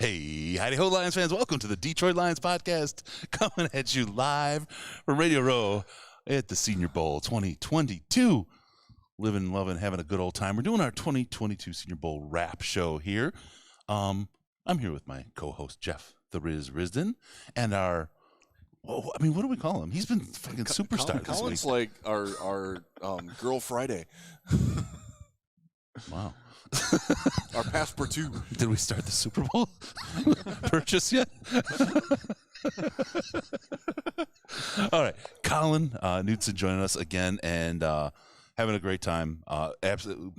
Hey, howdy ho, Lions fans. Welcome to the Detroit Lions podcast, coming at you live from Radio Row at the Senior Bowl 2022. Living, loving, having a good old time. We're doing our 2022 Senior Bowl wrap show here. I'm here with my co-host, Jeff the Riz Risden, and our, what do we call him? He's been fucking superstar this Colin's week. like our Girl Friday. Wow. Our passepartout. Did we start the Super Bowl purchase yet? All right. Colin Knudsen joining us again and having a great time. Absolutely.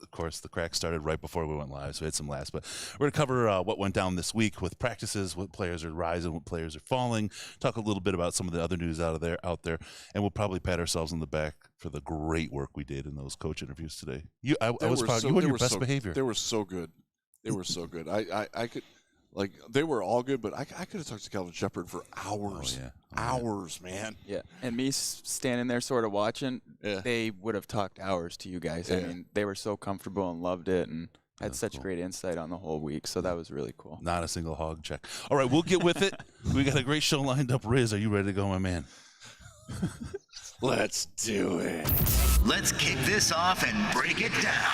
Of course, the crack started right before we went live, so we had some laughs. But we're going to cover what went down this week with practices, what players are rising, what players are falling, talk a little bit about some of the other news out there, and we'll probably pat ourselves on the back for the great work we did in those coach interviews today. I was proud. You were your best behavior. They were so good. They were so good. I could, like, they were all good, but I could have talked to Calvin Shepard for hours. Hours, man. Yeah, and me standing there sort of watching, they would have talked hours to you guys. I mean, they were so comfortable and loved it and had such great insight on the whole week, so that was really cool. Not a single hog check. All right, we'll get with it. We got a great show lined up. Riz, are you ready to go, my man? Let's do it. Let's kick this off and break it down.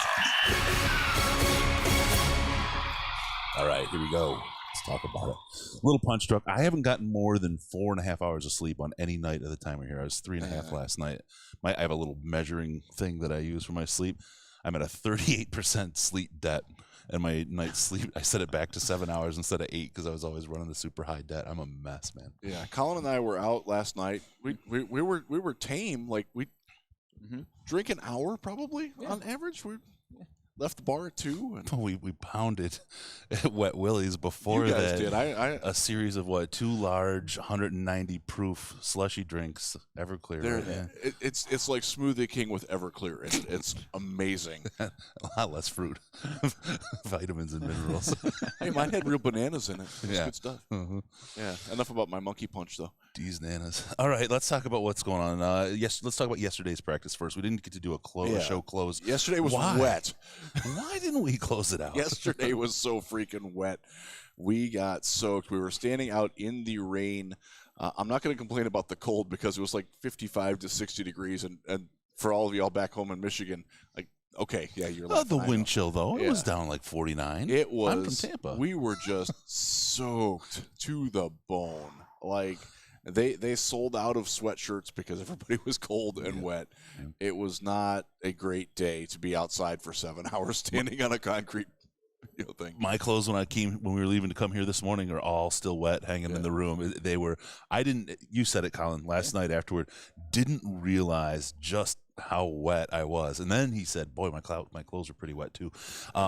All right, here we go. Let's talk about it. Little punch drunk. I haven't gotten more than 4.5 hours of sleep on any night of the time we're here. I was 3.5 last night. I have a little measuring thing that I use for my sleep. I'm at a 38% sleep debt. And my night's sleep, I set it back to 7 hours instead of 8 because I was always running the super high debt. I'm a mess, man. Yeah, Colin and I were out last night. We were tame. Like, we drink an hour probably on average. We left the bar at 2. And we pounded at Wet Willie's before you guys that. did. A series of 2 large 190 proof slushy drinks, Everclear. It's like Smoothie King with Everclear. It's amazing. A lot less fruit, vitamins and minerals. Hey, mine had real bananas in it. It's good stuff. Uh-huh. Yeah. Enough about my monkey punch though. These nanas. All right, let's talk about what's going on. Let's talk about yesterday's practice first. We didn't get to do a show close. Yesterday was wet. Why didn't we close it out? Yesterday was so freaking wet. We got soaked. We were standing out in the rain. I'm not going to complain about the cold because it was like 55 to 60 degrees. And for all of y'all back home in Michigan, like, okay, yeah, you're like the wind chill, though. It was down like 49. It was. I'm from Tampa. We were just soaked to the bone. Like, they sold out of sweatshirts because everybody was cold and wet. Yeah. It was not a great day to be outside for 7 hours standing on a concrete thing. My clothes when we were leaving to come here this morning are all still wet, hanging in the room. They were. You said it, Colin, last night afterward. Didn't realize just how wet I was, and then he said, "Boy, my clothes are pretty wet too."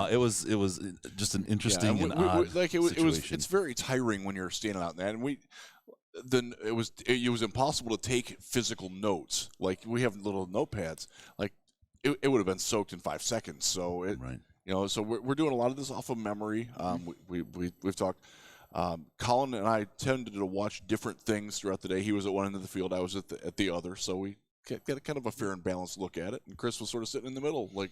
It was just an interesting and odd situation. It's very tiring when you're standing out there, and it was impossible to take physical notes. Like, we have little notepads. Like, it would have been soaked in 5 seconds. So so we're doing a lot of this off of memory. We've talked. Colin and I tended to watch different things throughout the day. He was at one end of the field, I was at the other. So we get kind of a fair and balanced look at it. And Chris was sort of sitting in the middle, like.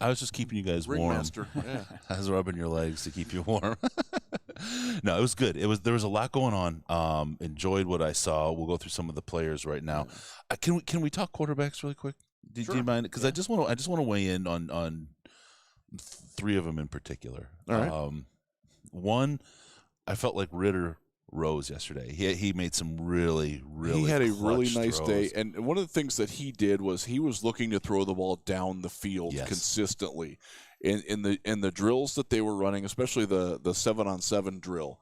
I was just keeping you guys warm. Ringmaster, yeah. I was rubbing your legs to keep you warm. No, it was good. There was a lot going on. Enjoyed what I saw. We'll go through some of the players right now. Can we talk quarterbacks really quick? Do you mind? Because I just want to weigh in on 3 of them in particular. All right. One, I felt like Ritter rose yesterday. He made some really he had a really nice throws. day, and one of the things that he did was he was looking to throw the ball down the field consistently. In the drills that they were running, especially the 7-on-7 drill,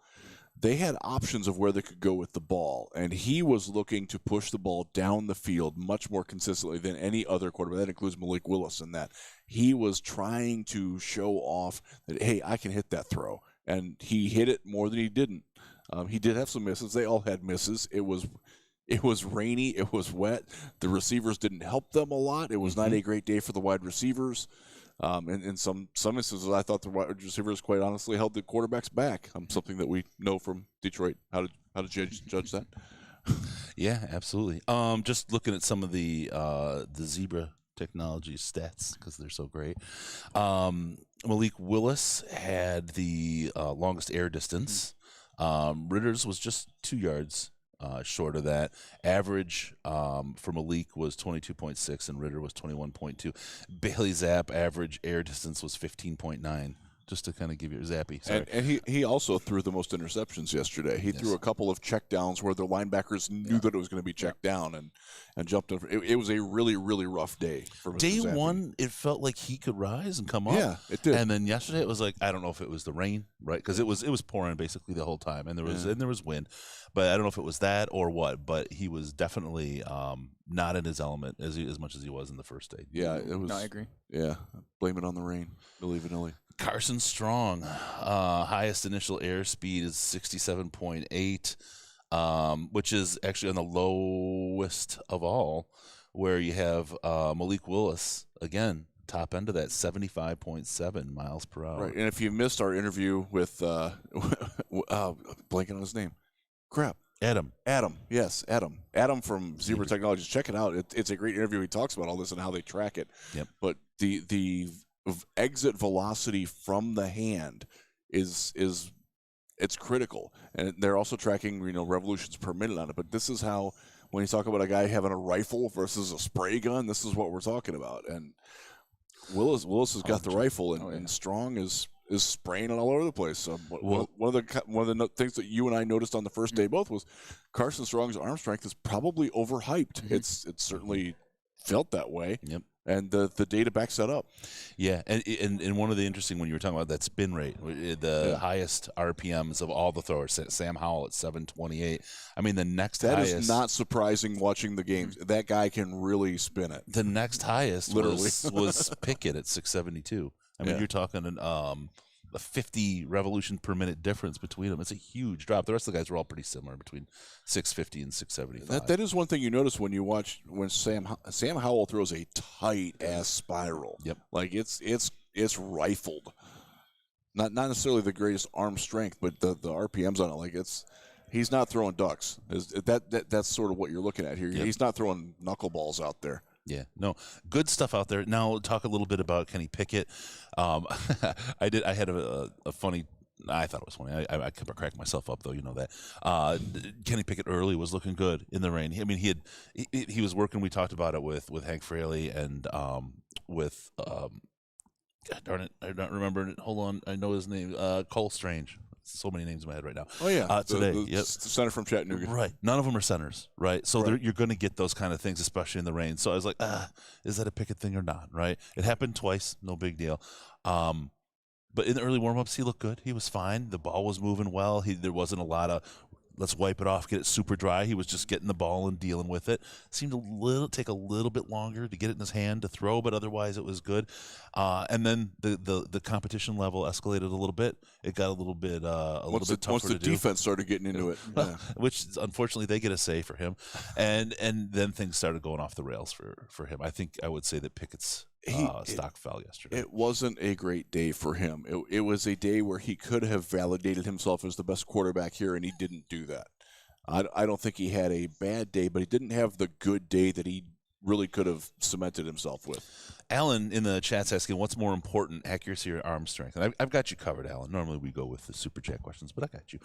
they had options of where they could go with the ball, and he was looking to push the ball down the field much more consistently than any other quarterback. That includes Malik Willis in that. He was trying to show off that, hey, I can hit that throw, and he hit it more than he didn't. He did have some misses. They all had misses. It was rainy. It was wet. The receivers didn't help them a lot. It was not a great day for the wide receivers. In some instances, I thought the wide receivers, quite honestly, held the quarterbacks back. Something that we know from Detroit. How to judge that? Yeah, absolutely. Just looking at some of the Zebra technology stats because they're so great. Malik Willis had the longest air distance. Ritter's was just 2 yards short of that. Average for Malik was 22.6 and Ritter was 21.2. Bailey Zapp average air distance was 15.9. Just to kind of give you Zappy. Sorry. And he also threw the most interceptions yesterday. He threw a couple of check downs where the linebackers knew that it was going to be checked down and jumped in. It was a really, really rough day for Mr. Day Zappy. one, it felt like he could rise and come up. Yeah, it did. And then yesterday, it was like, I don't know if it was the rain, right? Because it was pouring basically the whole time, and there was wind, but I don't know if it was that or what. But he was definitely not in his element as much as he was in the first day. Yeah, it was. No, I agree. Yeah, blame it on the rain, Milli Vanilli. Carson Strong, highest initial airspeed is 67.8, which is actually on the lowest of all, where you have Malik Willis, again, top end of that, 75.7 miles per hour. Right, and if you missed our interview with, blanking on his name, Adam, yes, Adam from Zebra Technologies. Check it out. It's a great interview. He talks about all this and how they track it. Yep. But the exit velocity from the hand is it's critical, and they're also tracking revolutions per minute on it. But this is how, when you talk about a guy having a rifle versus a spray gun, this is what we're talking about. And Willis has got the rifle, and Strong is spraying it all over the place. So one of the things that you and I noticed on the first day both was Carson Strong's arm strength is probably overhyped. Mm-hmm. It's certainly felt that way. Yep. And the data backs that up. Yeah, and one of the interesting, when you were talking about that spin rate, the highest RPMs of all the throwers, Sam Howell at 728. I mean, the next highest. That is not surprising watching the games. That guy can really spin it. The next highest Literally. was Pickett at 672. I mean, you're talking a 50 revolution per minute difference between them. It's a huge drop. The rest of the guys were all pretty similar, between 650 and 675. That is one thing you notice when you watch when Sam Howell throws a tight ass spiral. Yep. Like it's rifled. Not necessarily the greatest arm strength, but the RPMs on it, like he's not throwing ducks. That's sort of what you're looking at here. Yep. He's not throwing knuckleballs out there. Yeah, no, good stuff out there. Now talk a little bit about Kenny Pickett. I had a funny. I thought it was funny. I kept cracking myself up, though. You know that. Kenny Pickett early was looking good in the rain. I mean, he was working. We talked about it with Hank Fraley and with God darn it, I don't remember it. Hold on, I know his name. Cole Strange. So many names in my head right now. Oh yeah, today. The center from Chattanooga. Right. None of them are centers. Right. So you're going to get those kind of things, especially in the rain. So I was like, is that a Pickett thing or not? Right. It happened twice. No big deal. But in the early warm-ups, he looked good. He was fine. The ball was moving well. There wasn't a lot of let's wipe it off, get it super dry. He was just getting the ball and dealing with it. Seemed take a little bit longer to get it in his hand to throw, but otherwise it was good. And then the competition level escalated a little bit. It got a little bit tougher once the to do. defense started getting into it, which unfortunately they get a say for him, and then things started going off the rails for him. I would say that Pickett's stock fell yesterday. It wasn't a great day for him. It was a day where he could have validated himself as the best quarterback here, and he didn't do that. I don't think he had a bad day, but he didn't have the good day that he really could have cemented himself with. Alan in the chat's asking, what's more important, accuracy or arm strength? And I've got you covered, Alan. Normally we go with the super chat questions, but I got you.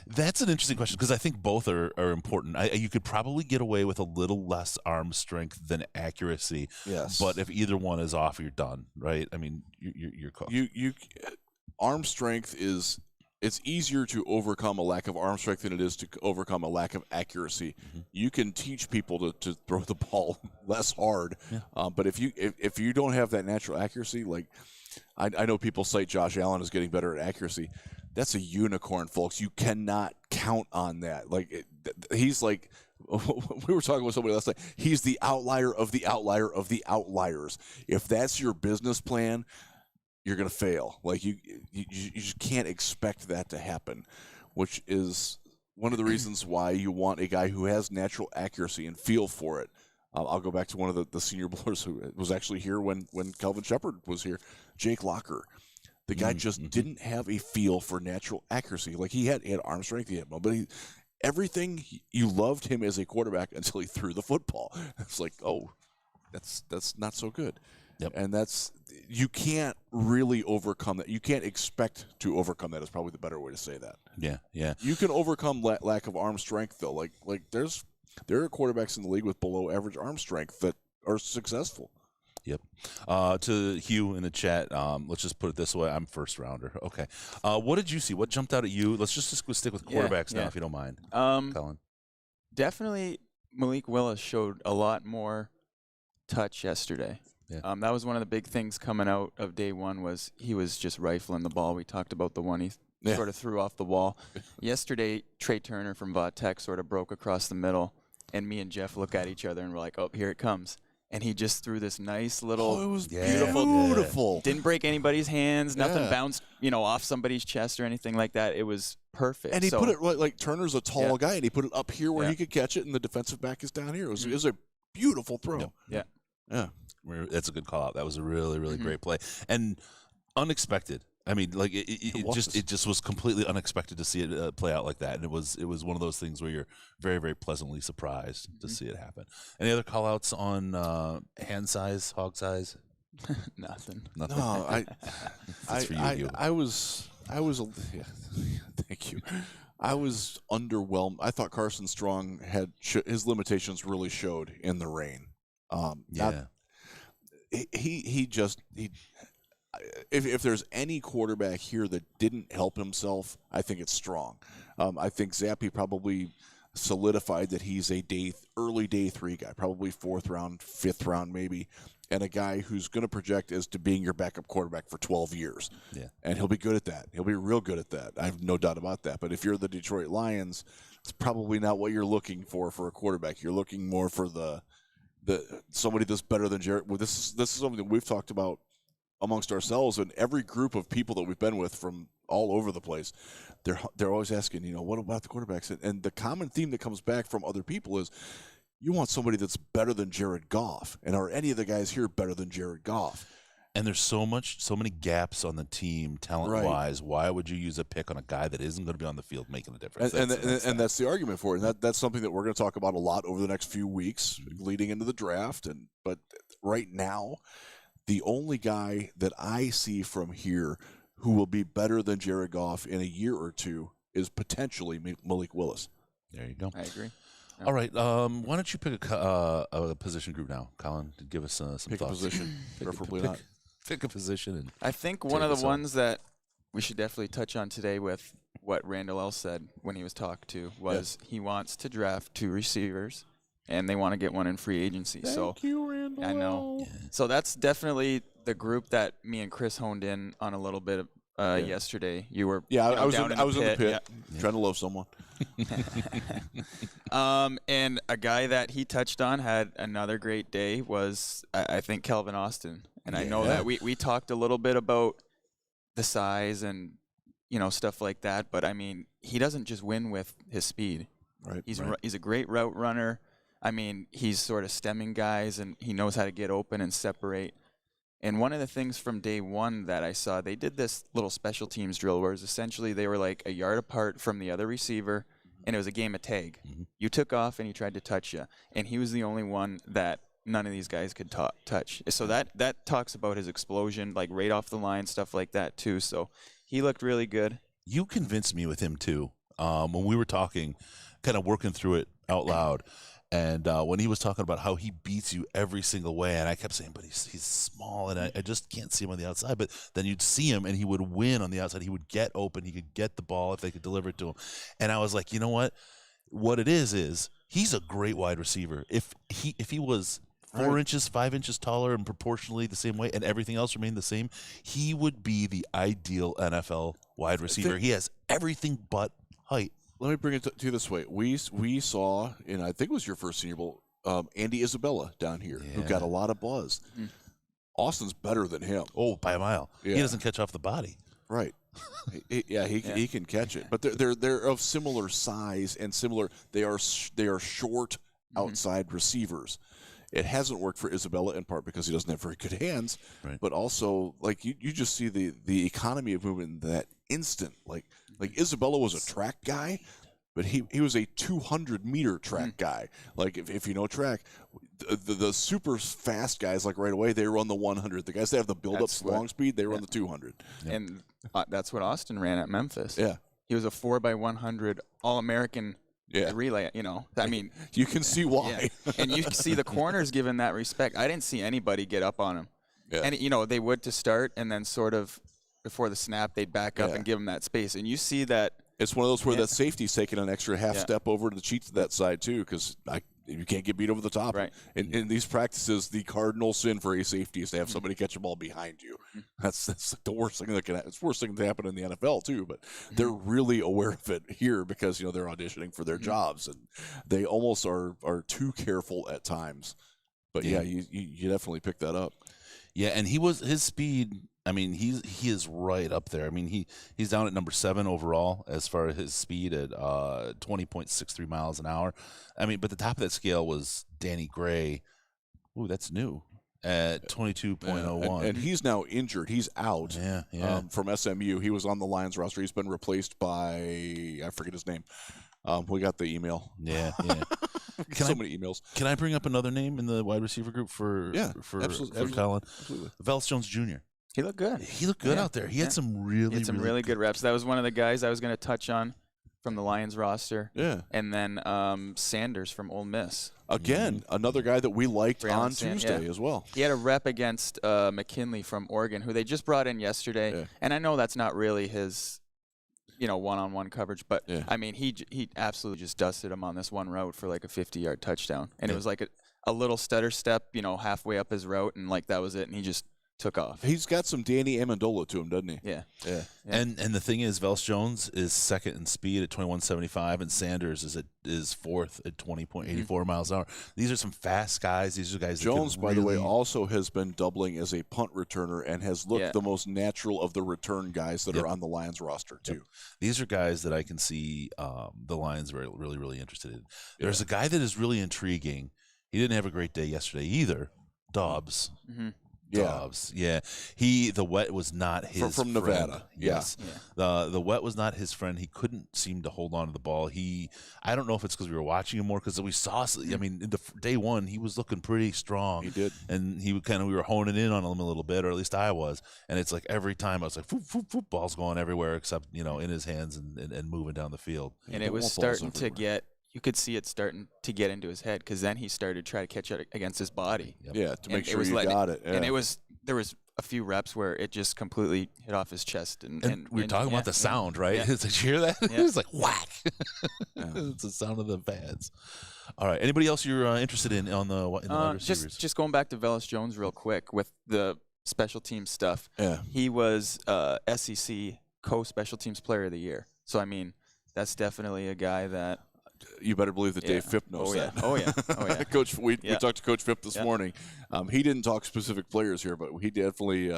That's an interesting question because I think both are important. You could probably get away with a little less arm strength than accuracy. Yes. But if either one is off, you're done, right? I mean, you're cooked. Arm strength is... It's easier to overcome a lack of arm strength than it is to overcome a lack of accuracy. Mm-hmm. You can teach people to throw the ball less hard, but if you don't have that natural accuracy, like I know people cite Josh Allen as getting better at accuracy. That's a unicorn, folks. You cannot count on that. Like he's like we were talking with somebody last night. He's the outlier of the outlier of the outliers. If that's your business plan, you're going to fail. Like you just can't expect that to happen, which is one of the reasons why you want a guy who has natural accuracy and feel for it. I'll go back to one of the Senior Bowlers who was actually here when Calvin Shepard was here, Jake Locker. The guy just didn't have a feel for natural accuracy. Like he had arm strength, he had mobility, everything. You loved him as a quarterback until he threw the football. It's like, oh, that's not so good. Yep. And you can't really overcome that. You can't expect to overcome that is probably the better way to say that. Yeah, yeah. You can overcome lack of arm strength, though. Like there are quarterbacks in the league with below average arm strength that are successful. Yep. To Hugh in the chat, let's just put it this way. I'm first rounder. Okay. What did you see? What jumped out at you? Let's just stick with quarterbacks now, if you don't mind. Colin. Definitely Malik Willis showed a lot more touch yesterday. Yeah. That was one of the big things coming out of day one was he was just rifling the ball. We talked about the one he sort of threw off the wall. Yesterday, Trey Turner from Vautech sort of broke across the middle, and me and Jeff look at each other and we're like, oh, here it comes. And he just threw this nice little it was beautiful. Didn't break anybody's hands. Nothing bounced, off somebody's chest or anything like that. It was perfect. And he put it like Turner's a tall guy, and he put it up here where he could catch it, and the defensive back is down here. It was a beautiful throw. Yep. Yeah. That's a good call out. That was a really, really great play and unexpected. I mean, like it just was completely unexpected to see it play out like that, and it was one of those things where you're very, very pleasantly surprised to see it happen. Any other call outs on hand size, hog size? Nothing. No, That's for you. I was thank you. I was underwhelmed. I thought Carson Strong had his limitations really showed in the rain. If there's any quarterback here that didn't help himself, I think it's Strong. I think Zappe probably solidified that he's a early day 3 guy, probably 4th round, 5th round maybe, and a guy who's going to project as to being your backup quarterback for 12 years. Yeah. And he'll be good at that. He'll be real good at that. I have no doubt about that. But if you're the Detroit Lions, it's probably not what you're looking for a quarterback. You're looking more for the somebody that's better than Jared. Well, this is something that we've talked about amongst ourselves and every group of people that we've been with from all over the place. They're always asking, what about the quarterbacks? And the common theme that comes back from other people is you want somebody that's better than Jared Goff. And are any of the guys here better than Jared Goff? And there's so many gaps on the team, talent-wise. Right. Why would you use a pick on a guy that isn't going to be on the field making a difference? And that's the argument for it. And that's something that we're going to talk about a lot over the next few weeks, leading into the draft. But right now, the only guy that I see from here who will be better than Jared Goff in a year or two is potentially Malik Willis. There you go. I agree. Yeah. All right. Why don't you pick a position group now, Colin, to give us some thoughts. Pick a position, preferably not. Pick a position. And I think one of the ones that we should definitely touch on today with what Randall L. said when he was talked to was he wants to draft 2 receivers, and they want to get one in free agency. Thank you, Randall. I know. Yeah. So that's definitely the group that me and Chris honed in on a little bit yesterday. You were I was down in the pit yeah. trying to love someone. And a guy that he touched on had another great day was I think Calvin Austin. And I know that we talked a little bit about the size and stuff like that, but I mean he doesn't just win with his speed. Right. He's a great route runner. I mean he's sort of stemming guys and he knows how to get open and separate. And one of the things from day one that I saw, they did this little special teams drill where essentially they were like a yard apart from the other receiver, and it was a game of tag. Mm-hmm. You took off and he tried to touch you, and he was the only one that none of these guys could touch. So that talks about his explosion, like right off the line, stuff like that too. So he looked really good. You convinced me with him too when we were talking, kind of working through it out loud. And when he was talking about how he beats you every single way, and I kept saying, but he's small, and I just can't see him on the outside. But then you'd see him, and he would win on the outside. He would get open. He could get the ball if they could deliver it to him. And I was like, you know what? What it is he's a great wide receiver. If he was 4 inches, 5 inches taller and proportionally the same way, and everything else remained the same, he would be the ideal NFL wide receiver. He has everything but height. Let me bring it to you this way. We saw, and I think it was your first Senior Bowl, Andy Isabella down here, who got a lot of buzz. Mm. Austin's better than him. Oh, by a mile. Yeah. He doesn't catch off the body. Right. He can catch it. But they're of similar size and similar. They are short outside receivers. It hasn't worked for Isabella in part because he doesn't have very good hands, right. But also like you just see the economy of movement in that instant. Like Isabella was a track guy. but he was a 200-meter track guy. Like, if you know track, the super fast guys, like right away, they run the 100. The guys that have the build-up long speed, they run the 200. Yeah. And that's what Austin ran at Memphis. Yeah. He was a 4x100 All-American relay, you know. I mean, you can see why. Yeah. And you can see the corners given that respect. I didn't see anybody get up on him. Yeah. And, you know, they would to start, and then sort of before the snap, they'd back up and give him that space. And you see that. It's one of those where that safety's taking an extra half step over to the cheat to that side, too, because you can't get beat over the top. Right. In these practices, the cardinal sin for a safety is to have somebody catch a ball behind you. That's the worst thing that can happen. It's the worst thing to happen in the NFL, too, but they're really aware of it here because, you know, they're auditioning for their jobs, and they almost are too careful at times. But, you definitely pick that up. Yeah, and his speed, I mean, he is right up there. I mean, he's down at number 7 overall as far as his speed at 20.63 miles an hour. I mean, but the top of that scale was Danny Gray. Ooh, that's new at 22.01. And he's now injured. He's out from SMU. He was on the Lions roster. He's been replaced by, I forget his name. We got the email. Yeah. Many emails. Can I bring up another name in the wide receiver group for Colin? Absolutely. Velus Jones Jr. He looked good. He looked good out there. He had some really good reps. That was one of the guys I was going to touch on from the Lions roster. Yeah. And then Sanders from Ole Miss. Again, another guy that we liked on Tuesday as well. He had a rep against McKinley from Oregon, who they just brought in yesterday. Yeah. And I know that's not really his, you know, one-on-one coverage, but I mean, he absolutely just dusted him on this one route for like a 50-yard touchdown. And it was like a little stutter step, you know, halfway up his route, and like that was it, and he just took off. He's got some Danny Amendola to him, doesn't he? Yeah. And the thing is, Velus Jones is second in speed at 21.75, and Sanders is fourth at 20.84 miles an hour. These are some fast guys. These are guys. Jones, by the way, also has been doubling as a punt returner and has looked the most natural of the return guys that are on the Lions roster too. These are guys that I can see the Lions are really, really interested in. There's a guy that is really intriguing. He didn't have a great day yesterday either. Dobbs. Dobbs, the wet was not his from Nevada. Yes, the wet was not his friend. He couldn't seem to hold on to the ball. I don't know if it's because we were watching him more, because we saw. I mean, in the day one, he was looking pretty strong. He did, and we were honing in on him a little bit, or at least I was. And it's like every time I was like, "Foop, foop, foop," ball's going everywhere except in his hands and moving down the field. And it was starting to get. You could see it starting to get into his head, because then he started to try to catch it against his body. Yeah, to make sure you got it. Yeah. And there was a few reps where it just completely hit off his chest. And we were talking about the sound, right? Yeah. Did you hear that? It was like whack. It's the sound of the pads. All right. Anybody else you're interested in on the wide receivers? Just going back to Velus Jones real quick with the special teams stuff. Yeah. He was SEC co-special teams player of the year. So I mean, that's definitely a guy that. You better believe that Dave Phipp knows that. Oh yeah. Coach, we talked to Coach Phipp this morning. He didn't talk specific players here, but he definitely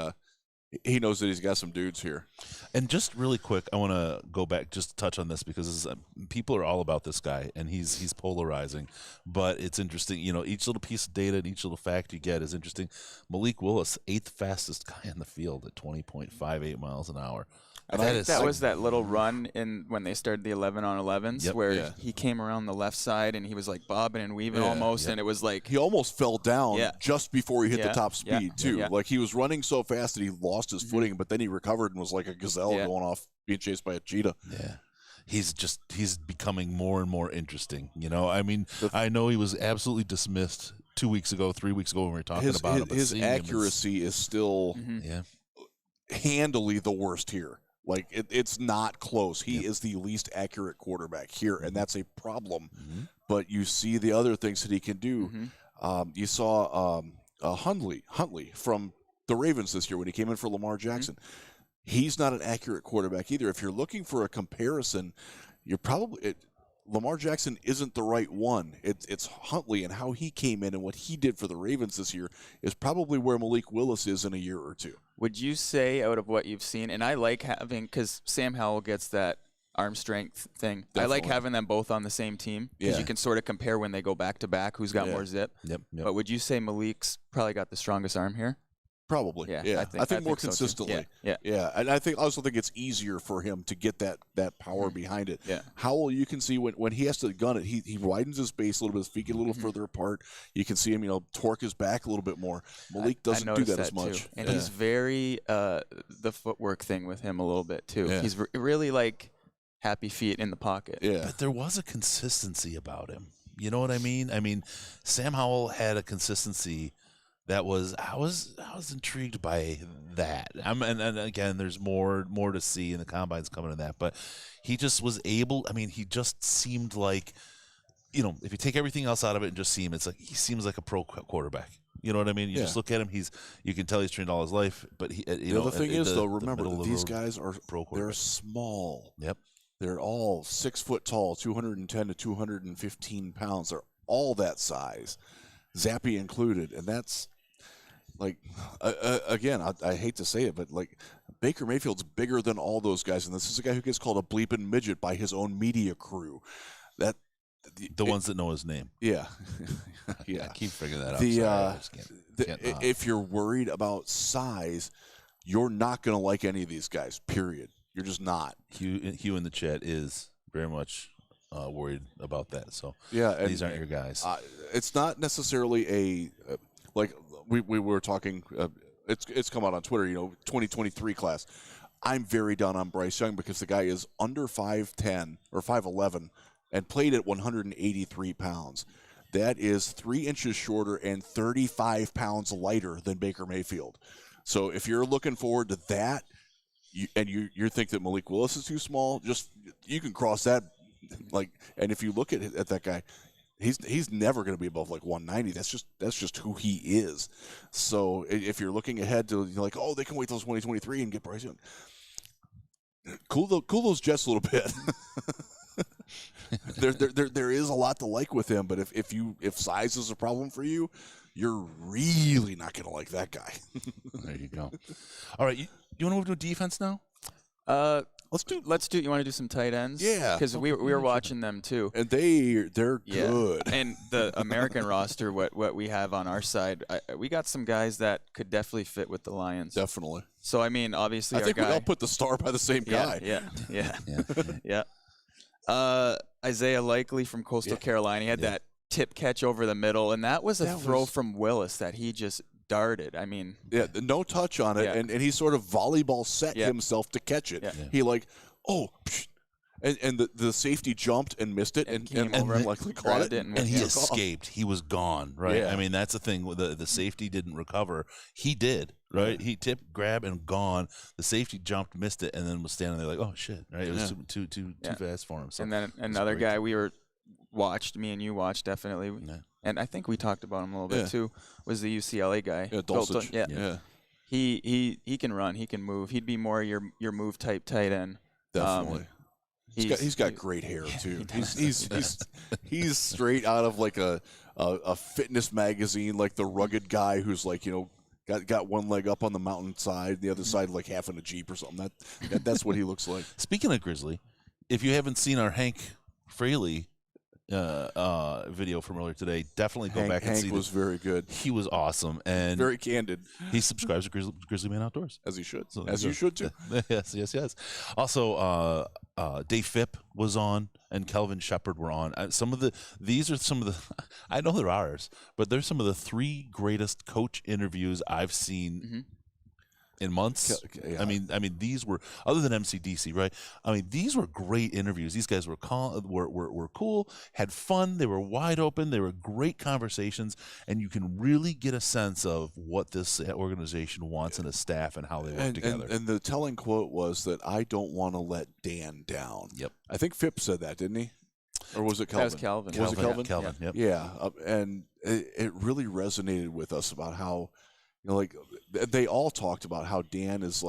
he knows that he's got some dudes here. And just really quick, I want to go back just to touch on this, because people are all about this guy, and he's polarizing. But it's interesting, each little piece of data and each little fact you get is interesting. Malik Willis, 8th fastest guy in the field at 20.58 miles an hour. I think that was that little run when they started the 11-on-11s where he came around the left side and he was like bobbing and weaving almost, and it was like he almost fell down just before he hit the top speed too. Yeah. Like he was running so fast that he lost his footing, but then he recovered and was like a gazelle going off being chased by a cheetah. Yeah. He's becoming more and more interesting. I mean, I know he was absolutely dismissed 2 weeks ago, 3 weeks ago when we were talking about him. But his accuracy is still handily the worst here. Like, it's not close. He is the least accurate quarterback here, and that's a problem. But you see the other things that he can do. You saw Huntley from the Ravens this year when he came in for Lamar Jackson. He's not an accurate quarterback either. If you're looking for a comparison, you're probably Lamar Jackson isn't the right one. It's Huntley, and how he came in and what he did for the Ravens this year is probably where Malik Willis is in a year or two. Would you say, out of what you've seen, and I like having, because Sam Howell gets that arm strength thing. Definitely. I like having them both on the same team, because you can sort of compare when they go back to back who's got more zip. Yep. But would you say Malik's probably got the strongest arm here? Probably, yeah. I think more consistently. So yeah. And I also think it's easier for him to get that power behind it. Yeah. Howell, you can see when he has to gun it, he widens his base a little bit, his feet get a little further apart. You can see him, torque his back a little bit more. Malik doesn't do that as much. Too. And he's very the footwork thing with him a little bit too. Yeah. He's really like happy feet in the pocket. Yeah. But there was a consistency about him. You know what I mean? I mean, Sam Howell had a consistency that was I was intrigued by that. And again, there's more to see, and the combine's coming to that. But he just was able. I mean, he just seemed like, if you take everything else out of it and just see him, it's like he seems like a pro quarterback. You know what I mean? You just look at him. You can tell he's trained all his life. But the other thing is, though, remember that these guys are they're small. Yep. They're all 6 foot tall, 210 to 215 pounds. They're all that size, Zappy included, and that's. Like, again, I hate to say it, but like Baker Mayfield's bigger than all those guys, and this is a guy who gets called a bleeping midget by his own media crew. The ones that know his name. Yeah, yeah. I keep figuring that out. If you're worried about size, you're not going to like any of these guys. Period. You're just not. Hugh in the chat is very much worried about that. So yeah, these aren't your guys. It's not necessarily like. We were talking. It's come out on Twitter. 2023 class. I'm very down on Bryce Young because the guy is under 5'10" or 5'11" and played at 183 pounds. That is 3 inches shorter and 35 pounds lighter than Baker Mayfield. So if you're looking forward to that, you think that Malik Willis is too small, you can cross that. And if you look at that guy. He's never going to be above like 190. That's just who he is. So if you're looking ahead to they can wait till 2023 and get Bryce Young. Cool those Jets a little bit. there is a lot to like with him, but if size is a problem for you, you're really not going to like that guy. There you go. All right, you want to move to defense now? Let's do. You want to do some tight ends? Yeah, because we were watching them too, and they're good. And the American roster, what we have on our side, we got some guys that could definitely fit with the Lions. Definitely. So I mean, obviously, I think we all put the star by the same guy. Yeah. Isaiah Likely from Coastal Carolina, he had that tip catch over the middle, and that was a throw from Willis that he just darted. I mean, no touch on it, and he sort of volleyball set himself to catch it. Yeah. He and the safety jumped and missed it, and likely caught it, and he escaped. He was gone, right? Yeah. I mean, that's the thing. The safety didn't recover. He did, right? He tipped, grab, and gone. The safety jumped, missed it, and then was standing there like, oh shit, right? It was too fast for him. So and then another guy me and you watched definitely. Yeah. And I think we talked about him a little bit too. Was the UCLA guy? Yeah, Dulcich. Yeah. He can run. He can move. He'd be more your move type tight end. Definitely. He's got great hair too. He's straight out of like a fitness magazine, like the rugged guy who's like got one leg up on the mountainside, the other side like half in a Jeep or something. That's what he looks like. Speaking of Grizzly, if you haven't seen our Hank Fraley video from earlier today, definitely go back and see. Hank was very good. He was awesome and very candid. He subscribes to Grizzly Man Outdoors, as he should. So as you should too. Yes. Also, Dave Phipp was on, and Kelvin Shepard were on. These are some of the. I know they're ours, but they're some of the 3 greatest coach interviews I've seen. In months. Yeah. I mean, these were, other than MCDC, right? I mean, these were great interviews. These guys were cool, had fun. They were wide open. They were great conversations, and you can really get a sense of what this organization wants in a staff and how they work together. And the telling quote was that I don't want to let Dan down. Yep. I think Phipp said that, didn't he? Or was it Kelvin? That was Kelvin. Was it Kelvin? Kelvin. Yeah. Yep. Yeah, and it really resonated with us about how. They all talked about how Dan is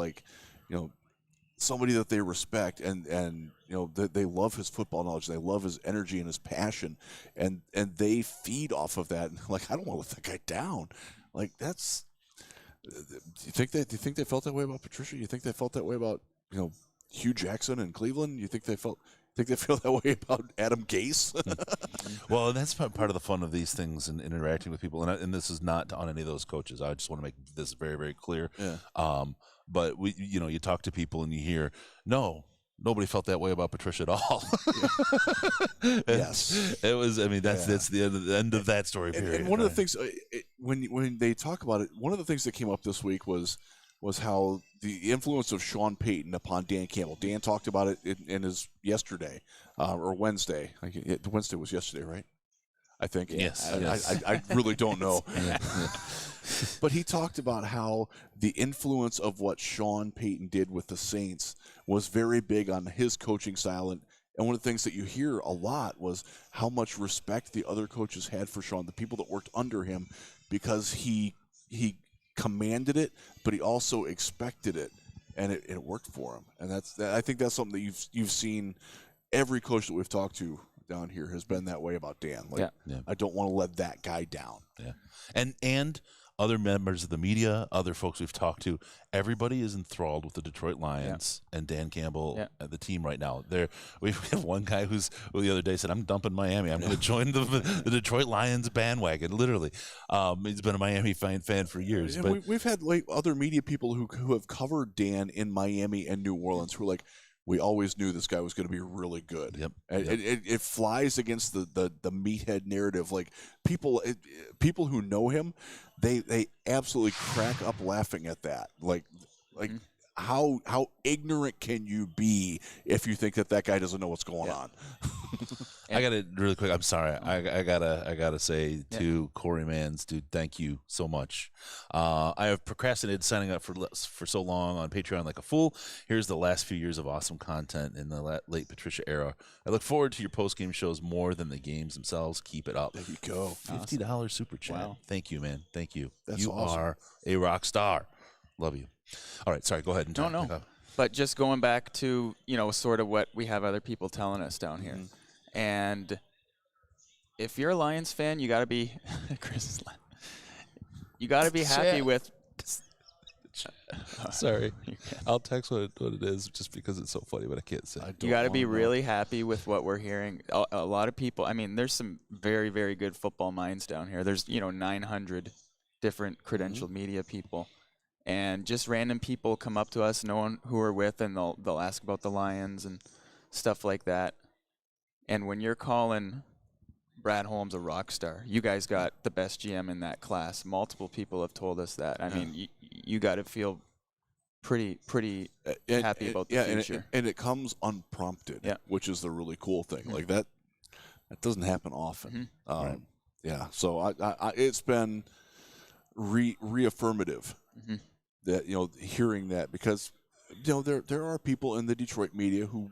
somebody that they respect and they love his football knowledge. They love his energy and his passion, and they feed off of that. Like, I don't want to let that guy down. Like, that's. Do you think they felt that way about Patricia? You think they felt that way about Hugh Jackson in Cleveland? You think they felt? Think they feel that way about Adam Gase? Well, and that's part of the fun of these things and interacting with people. And this is not on any of those coaches. I just want to make this very, very clear. Yeah. But you talk to people and you hear, no, nobody felt that way about Patricia at all. Yes. It was. I mean, that's the end of that story. Period. And one of the things when they talk about it, one of the things that came up this week was how the influence of Sean Payton upon Dan Campbell. Dan talked about it in his yesterday or Wednesday. Wednesday was yesterday, right? I think. Yes. I really don't know. But he talked about how the influence of what Sean Payton did with the Saints was very big on his coaching style. And one of the things that you hear a lot was how much respect the other coaches had for Sean, the people that worked under him, because he commanded it, but he also expected it, and it worked for him. And I think that's something that you've seen. Every coach that we've talked to down here has been that way about Dan. Like, I don't want to let that guy down. Yeah, and other members of the media, other folks we've talked to, everybody is enthralled with the Detroit Lions and Dan Campbell, the team right now. We have one guy who the other day said, "I'm dumping Miami. I'm going to join the Detroit Lions bandwagon." Literally, he's been a Miami fan for years. And but we've had like other media people who have covered Dan in Miami and New Orleans who are like, we always knew this guy was going to be really good. Yep. It flies against the meathead narrative. Like people who know him, they absolutely crack up laughing at that. Like how ignorant can you be if you think that guy doesn't know what's going on? I got it really quick. I'm sorry. I gotta say to Corey Mans, dude, thank you so much. I have procrastinated signing up for so long on Patreon like a fool. Here's the last few years of awesome content in the late Patricia era. I look forward to your post-game shows more than the games themselves. Keep it up. There you go. $50 super chat. Wow. Thank you, man. Thank you. That's you awesome. are a rock star. Love you. All right, sorry. Go ahead and talk. No. But just going back to sort of what we have other people telling us down here. And if you're a Lions fan, you got to be Chris is laughing. You got to be happy with. Sorry, I'll text what it is just because it's so funny, but I can't say. You got to be really happy with what we're hearing. A lot of people. I mean, there's some very, very good football minds down here. There's 900 different credentialed media people, and just random people come up to us, knowing who we're with, and they'll ask about the Lions and stuff like that. And when you're calling Brad Holmes a rock star, you guys got the best GM in that class. Multiple people have told us that. I mean, you got to feel pretty happy about the future. And it comes unprompted, which is the really cool thing. Like that doesn't happen often. Right. Yeah. So I it's been reaffirmative that hearing that, because there are people in the Detroit media who,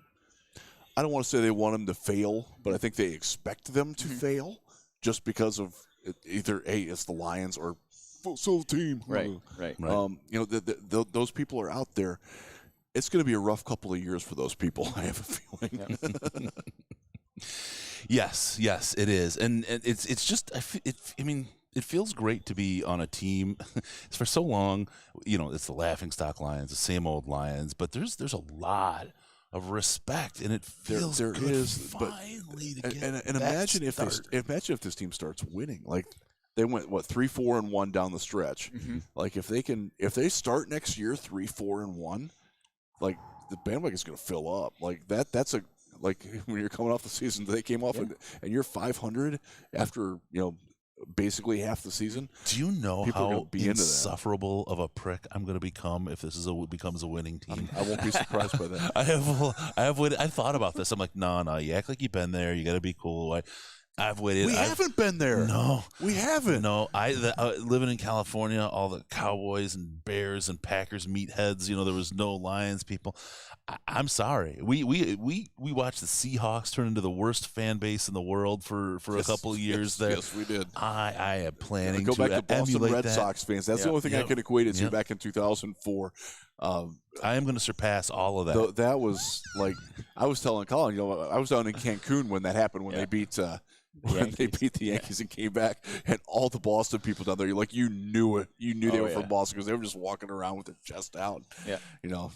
I don't want to say they want them to fail, but I think they expect them to fail just because of either it's the Lions or full team. Right. Those people are out there. It's going to be a rough couple of years for those people, I have a feeling. Yes, it is, and it's just it feels great to be on a team. For so long, it's the laughingstock Lions, the same old Lions, but there's a lot of respect, and it feels there good is, finally to get and imagine if this team starts winning. Like they went 3-4-1 down the stretch. Like if they start next year 3-4-1, like the bandwagon's going to fill up. Like that's like when you're coming off the season they came off and you're 500 after basically half the season. Do you know people how be insufferable of a prick I'm going to become if this becomes a winning team? I won't be surprised by that. I thought about this. I'm like, no, you act like you've been there. You got to be cool. I've waited. We haven't been there. No, we haven't. No, living in California, all the Cowboys and Bears and Packers meatheads. There was no Lions people. I'm sorry. We watched the Seahawks turn into the worst fan base in the world for a couple of years there. Yes, we did. I am planning go back to Boston Red that. Sox fans. That's the only thing I can equate it to back in 2004. I am going to surpass all of that. That was like I was telling Colin. I was down in Cancun when that happened when they beat when they beat the Yankees and came back, and all the Boston people down there, you knew it. You knew they were from Boston because they were just walking around with their chest out. Yeah. You know.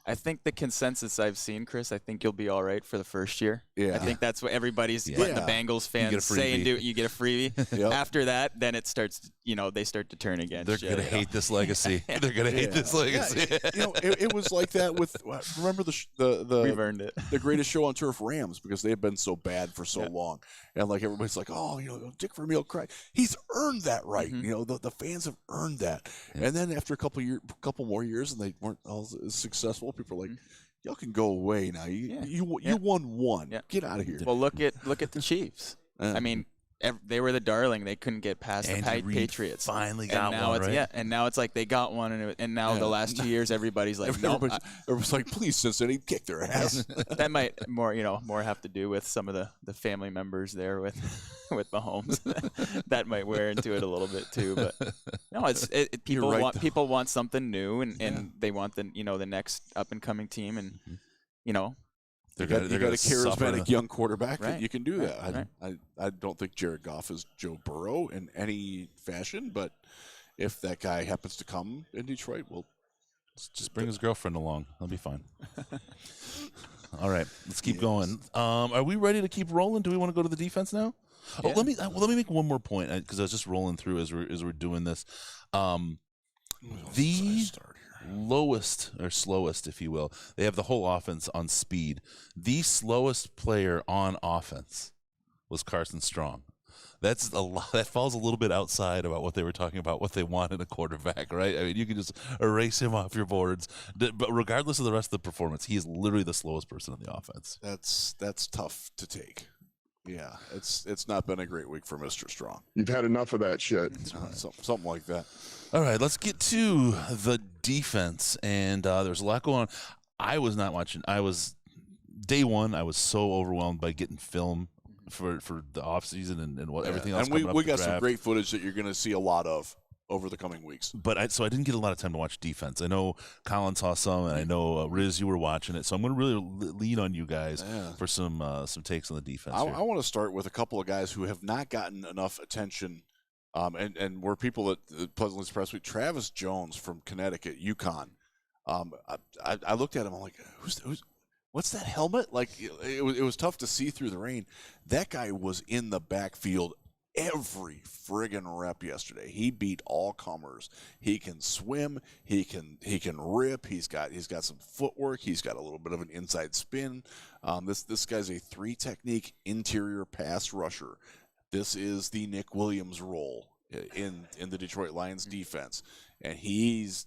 I think the consensus I've seen, Chris, I think you'll be all right for the first year. Yeah. I think that's what everybody's letting the Bengals fans say and do. You get a freebie. Yep. After that, then it starts, they start to turn against They're going to hate this legacy. They're going to hate this legacy. Yeah. It was like that with, remember We've earned it. The greatest show on turf, Rams, because they have been so bad for so long. And everybody's like, oh, Dick Vermeil cried. He's earned that right. Mm-hmm. The fans have earned that. Yeah. And then after a couple more years and they weren't all as successful, people are like, y'all can go away now. You won one. Yeah. Get out of here. Well, look at the Chiefs. I mean, they were the darling. They couldn't get past the Patriots. Finally got one, right? Yeah, and now it's like they got one, and now the last 2 years, everybody's like, no. Everybody's like, please, Cincinnati, kick their ass. That might more have to do with some of the family members there with Mahomes. That might wear into it a little bit too. But no, people want something new, and they want the next up and coming team, and They're got a charismatic young quarterback. Right. You can do that. Right. I don't think Jared Goff is Joe Burrow in any fashion, but if that guy happens to come in Detroit, well, just bring his girlfriend along. He'll be fine. All right, let's keep going. Are we ready to keep rolling? Do we want to go to the defense now? Yeah. Oh, let me make one more point because I was just rolling through as we're doing this. Lowest or slowest, if you will. They have the whole offense on speed. The slowest player on offense was Carson Strong. That's a lot. That falls a little bit outside about what they were talking about, what they want in a quarterback, right? I mean, you can just erase him off your boards. But regardless of the rest of the performance, he is literally the slowest person in the offense. That's tough to take. Yeah, it's not been a great week for Mr. Strong. You've had enough of that shit. Something like that. All right, let's get to the defense. And there's a lot going on. I was not watching. Day one, I was so overwhelmed by getting film for the offseason and everything else. And we got some great footage that you're going to see a lot of over the coming weeks. But so I didn't get a lot of time to watch defense. I know Colin saw some, and I know Riz, you were watching it. So I'm going to really lean on you guys for some takes on the defense. I want to start with a couple of guys who have not gotten enough attention, and were people that pleasantly surprised me. Travis Jones from Connecticut, UConn. I looked at him. I'm like, what's that helmet? Like it was tough to see through the rain. That guy was in the backfield every friggin' rep yesterday. He beat all comers. He can swim. He can rip. He's got some footwork. He's got a little bit of an inside spin. This guy's a 3-technique interior pass rusher. This is the Nick Williams role in the Detroit Lions defense, and he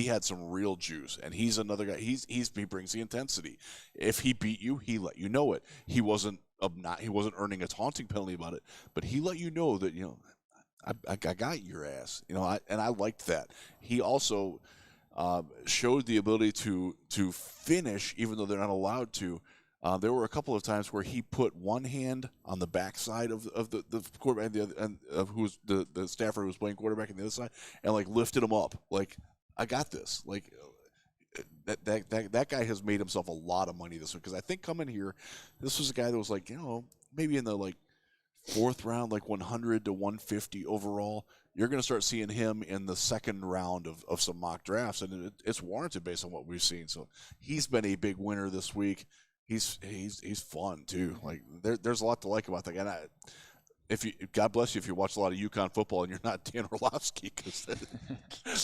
had some real juice. And he's another guy. He brings the intensity. If he beat you, he let you know it. He wasn't earning a taunting penalty about it, but he let you know that I got your ass. And I liked that. He also showed the ability to finish, even though they're not allowed to. There were a couple of times where he put one hand on the backside of the quarterback, and the other, and who was the staffer who was playing quarterback on the other side, and lifted him up. Like, I got this. Like, that guy has made himself a lot of money this week, because I think coming here, this was a guy that was maybe in the fourth round, 100 to 150 overall. You're going to start seeing him in the second round of some mock drafts, and it's warranted based on what we've seen. So he's been a big winner this week. He's fun too. There's a lot to like about that guy. God bless you if you watch a lot of UConn football and you're not Dan Orlovsky, because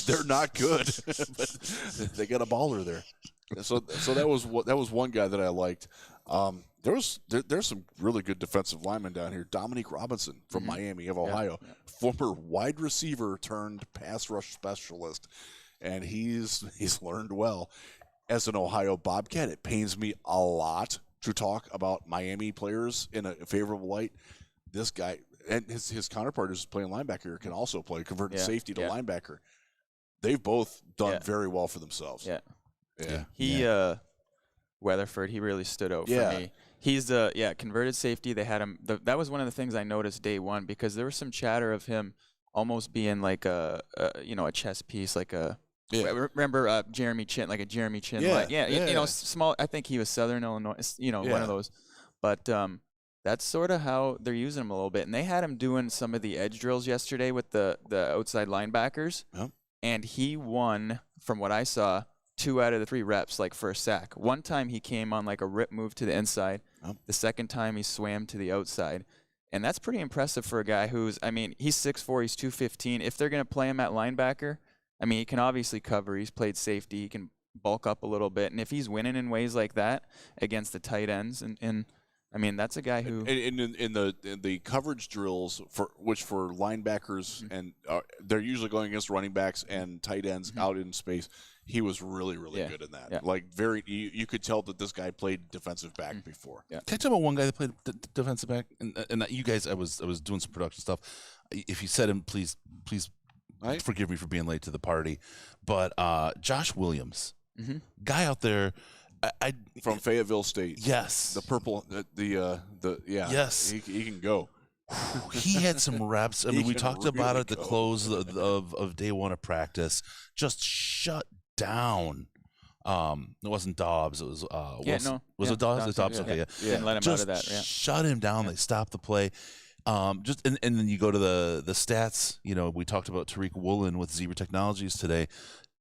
they're not good, but they got a baller there. So that was one guy that I liked. There's some really good defensive linemen down here. Dominique Robinson from Miami of Ohio, former wide receiver turned pass rush specialist, and he's learned well. As an Ohio Bobcat, it pains me a lot to talk about Miami players in a favorable light. This guy and his counterpart who's playing linebacker can also play converted safety to linebacker. They've both done very well for themselves. Yeah. Weatherford, he really stood out for me. He's converted safety. They had him. That was one of the things I noticed day one, because there was some chatter of him almost being like a chess piece, like a. Yeah. Remember Jeremy Chin, like a Jeremy Chin? Small. I think he was Southern Illinois. One of those. But That's sort of how they're using him a little bit. And they had him doing some of the edge drills yesterday with the outside linebackers. Yep. And he won, from what I saw, 2 out of the 3 reps, like for a sack. One time he came on like a rip move to the inside. Yep. The second time he swam to the outside. And that's pretty impressive for a guy who's, I mean, he's 6'4", he's 215. If they're going to play him at linebacker, I mean, he can obviously cover. He's played safety. He can bulk up a little bit. And if he's winning in ways like that against the tight ends, and I mean, that's a guy who. In the coverage drills, for linebackers, and they're usually going against running backs and tight ends out in space. He was really good in that. Yeah. Like you could tell that this guy played defensive back before. Yeah. Can I tell about one guy that played defensive back? And you guys, I was doing some production stuff. If you said him, please forgive me for being late to the party. But Josh Williams, guy out there. From Fayetteville State. Yes. The purple, yes. He can go. He had some reps. I mean, we talked about it at the close of day 1 of practice. Just shut down. It wasn't Dobbs. It was Was it Dobbs? It's Dobbs. Okay, yeah. Didn't let him just out of that. Yeah. Shut him down. They stopped the play. And then you go to the stats. You know, we talked about Tariq Woolen with Zebra Technologies today.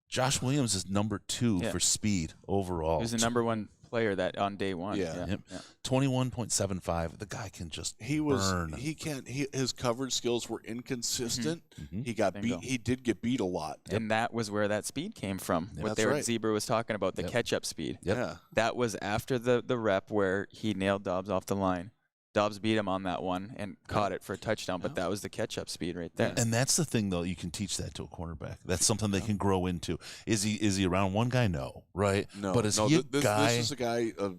Josh Williams is number 2 for speed overall. He was the number 1 player that on day 1. Yeah. Yeah. 21.75. The guy can just burn. His coverage skills were inconsistent. He got beat. He did get beat a lot. And that was where that speed came from. What Zebra was talking about, the catch-up speed. Yeah. That was after the rep where he nailed Dobbs off the line. Dobbs beat him on that one and caught it for a touchdown, but that was the catch-up speed right there. And that's the thing, though. You can teach that to a cornerback. That's something they can grow into. Is he around one guy? No, right? No. But is he a guy? This is a guy of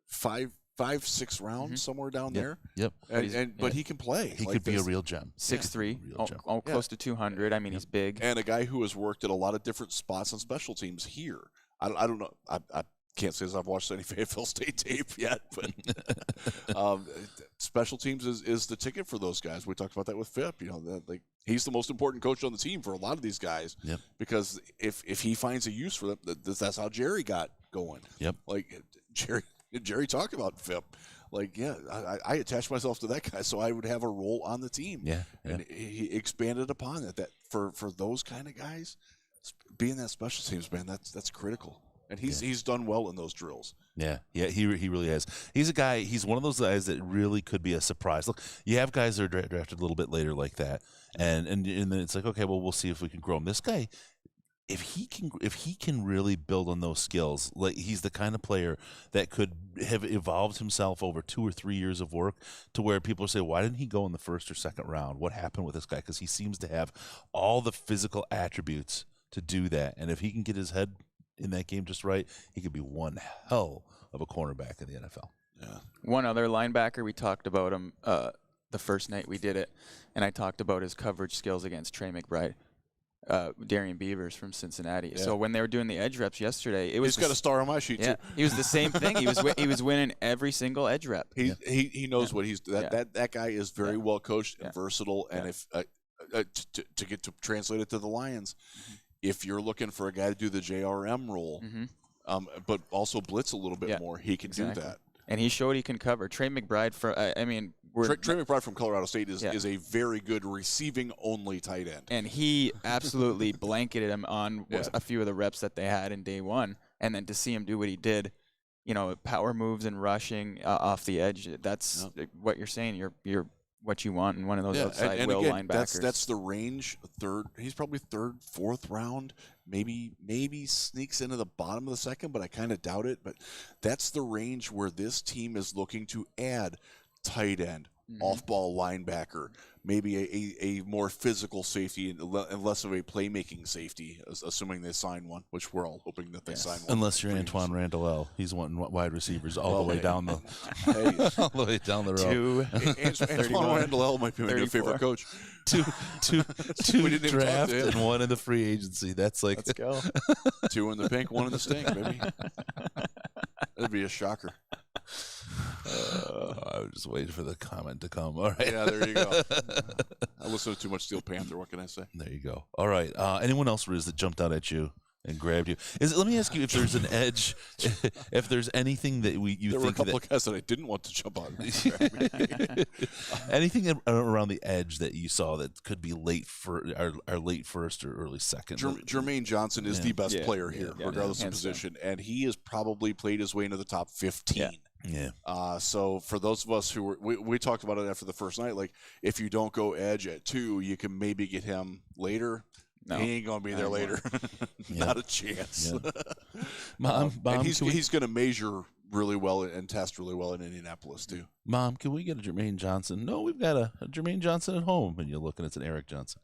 5, 6 rounds somewhere down there. Yep. But he can play. He could be a real gem. 6'3", close to 200. I mean, he's big. And a guy who has worked at a lot of different spots on special teams here. I don't know. I can't say as I've watched any Fayetteville State tape yet, but special teams is the ticket for those guys. We talked about that with Phipp. You know, he's the most important coach on the team for a lot of these guys. Yep. Because if he finds a use for them, that's how Jerry got going. Yep. Like Jerry talked about Phipp. Like, I attached myself to that guy so I would have a role on the team. Yeah. And he expanded upon it. That for those kind of guys, being that special teams man, that's critical. And he's done well in those drills. Yeah, he really has. He's a guy. He's one of those guys that really could be a surprise. Look, you have guys that are drafted a little bit later like that, and then it's like, okay, well, we'll see if we can grow him. This guy, if he can really build on those skills, like he's the kind of player that could have evolved himself over 2 or 3 years of work to where people say, why didn't he go in the first or second round? What happened with this guy? Because he seems to have all the physical attributes to do that, and if he can get his head in that game just right, he could be one hell of a cornerback in the NFL. Yeah. One other linebacker, we talked about him the first night we did it, and I talked about his coverage skills against Trey McBride, Darian Beavers from Cincinnati. Yeah. So when they were doing the edge reps yesterday, he's got a star on my sheet too. He was the same thing. He was winning every single edge rep. He knows what he's that guy is very well coached and versatile. And if to get to translate it to the Lions. If you're looking for a guy to do the JRM role, but also blitz a little bit more, he can do that. And he showed he can cover. Trey McBride Trey McBride from Colorado State is a very good receiving-only tight end. And he absolutely blanketed him on a few of the reps that they had in day 1. And then to see him do what he did, you know, power moves and rushing off the edge, that's what you're saying. You're what you want in one of those outside will linebackers. That's the range. He's probably 3rd, 4th round. Maybe sneaks into the bottom of the 2nd, but I kind of doubt it. But that's the range where this team is looking to add tight end, off-ball linebacker, maybe a more physical safety and less of a playmaking safety, assuming they sign one, which we're all hoping that they sign one. Unless you're Antoine Randall, he's wanting wide receivers all the way down the all the way down the road. Antoine Randall might be my new favorite coach. Two draft and 1 in the free agency. That's like let's go. 2 in the pink, 1 in the stink, baby. That'd be a shocker. I was just waiting for the comment to come. All right. Yeah, there you go. I listen to too much Steel Panther. What can I say? There you go. All right. Anyone else, Riz, that jumped out at you and grabbed you. Let me ask you if there's an edge, if there's anything that you there think were a couple of guys that I didn't want to jump on. anything around the edge that you saw that could be late for our late first or early second. Jermaine Johnson is the best player here, regardless of position, and he has probably played his way into the top 15. So for those of us who we talked about it after the first night, like if you don't go edge at 2, you can maybe get him later. No. He ain't gonna be there later. Not a chance. Mom, and he's gonna measure really well and test really well in Indianapolis too. Mom, can we get a Jermaine Johnson? No, we've got a Jermaine Johnson at home, and you're looking, it's an Eric Johnson.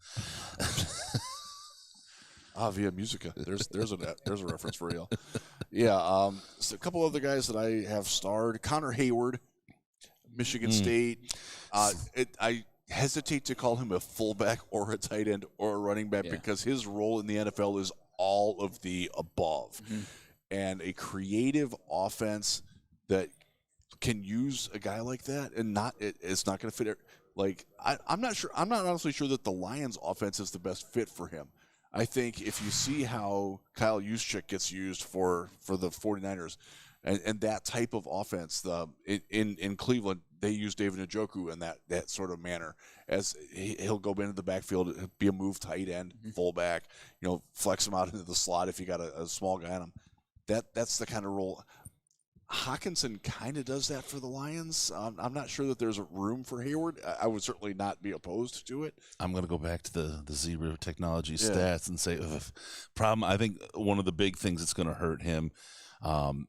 Via Musica. There's a reference for you. Yeah. So a couple other guys that I have starred. Connor Hayward, Michigan State. I hesitate to call him a fullback or a tight end or a running back because his role in the NFL is all of the above. And a creative offense that can use a guy like that and it's not going to fit. Like I'm not honestly sure that the Lions offense is the best fit for him. I think if you see how Kyle Juszczyk gets used for the 49ers and that type of offense, in Cleveland, they use David Njoku in that sort of manner, as he'll go into the backfield, be a move tight end, fullback, flex him out into the slot if you got a small guy on him. That's the kind of role. Hawkinson kind of does that for the Lions. I'm not sure that there's room for Hayward. I would certainly not be opposed to it. I'm going to go back to the Zebra Technology stats and say, problem. I think one of the big things that's going to hurt him,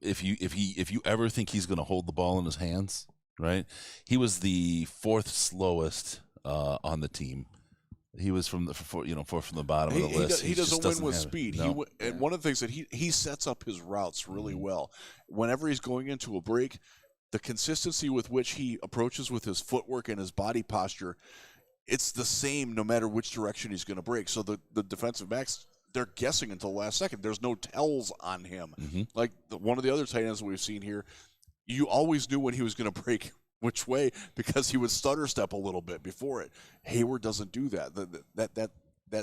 if you ever think he's going to hold the ball in his hands, right? He was the 4th slowest on the team. He was from the bottom of the list. He doesn't win with speed. No. And one of the things that he sets up his routes really well. Whenever he's going into a break, the consistency with which he approaches with his footwork and his body posture, it's the same no matter which direction he's going to break. So the defensive backs, they're guessing until the last second. There's no tells on him. Like one of the other tight ends we've seen here, you always knew when he was going to break which way because he would stutter step a little bit before it. Hayward doesn't do that.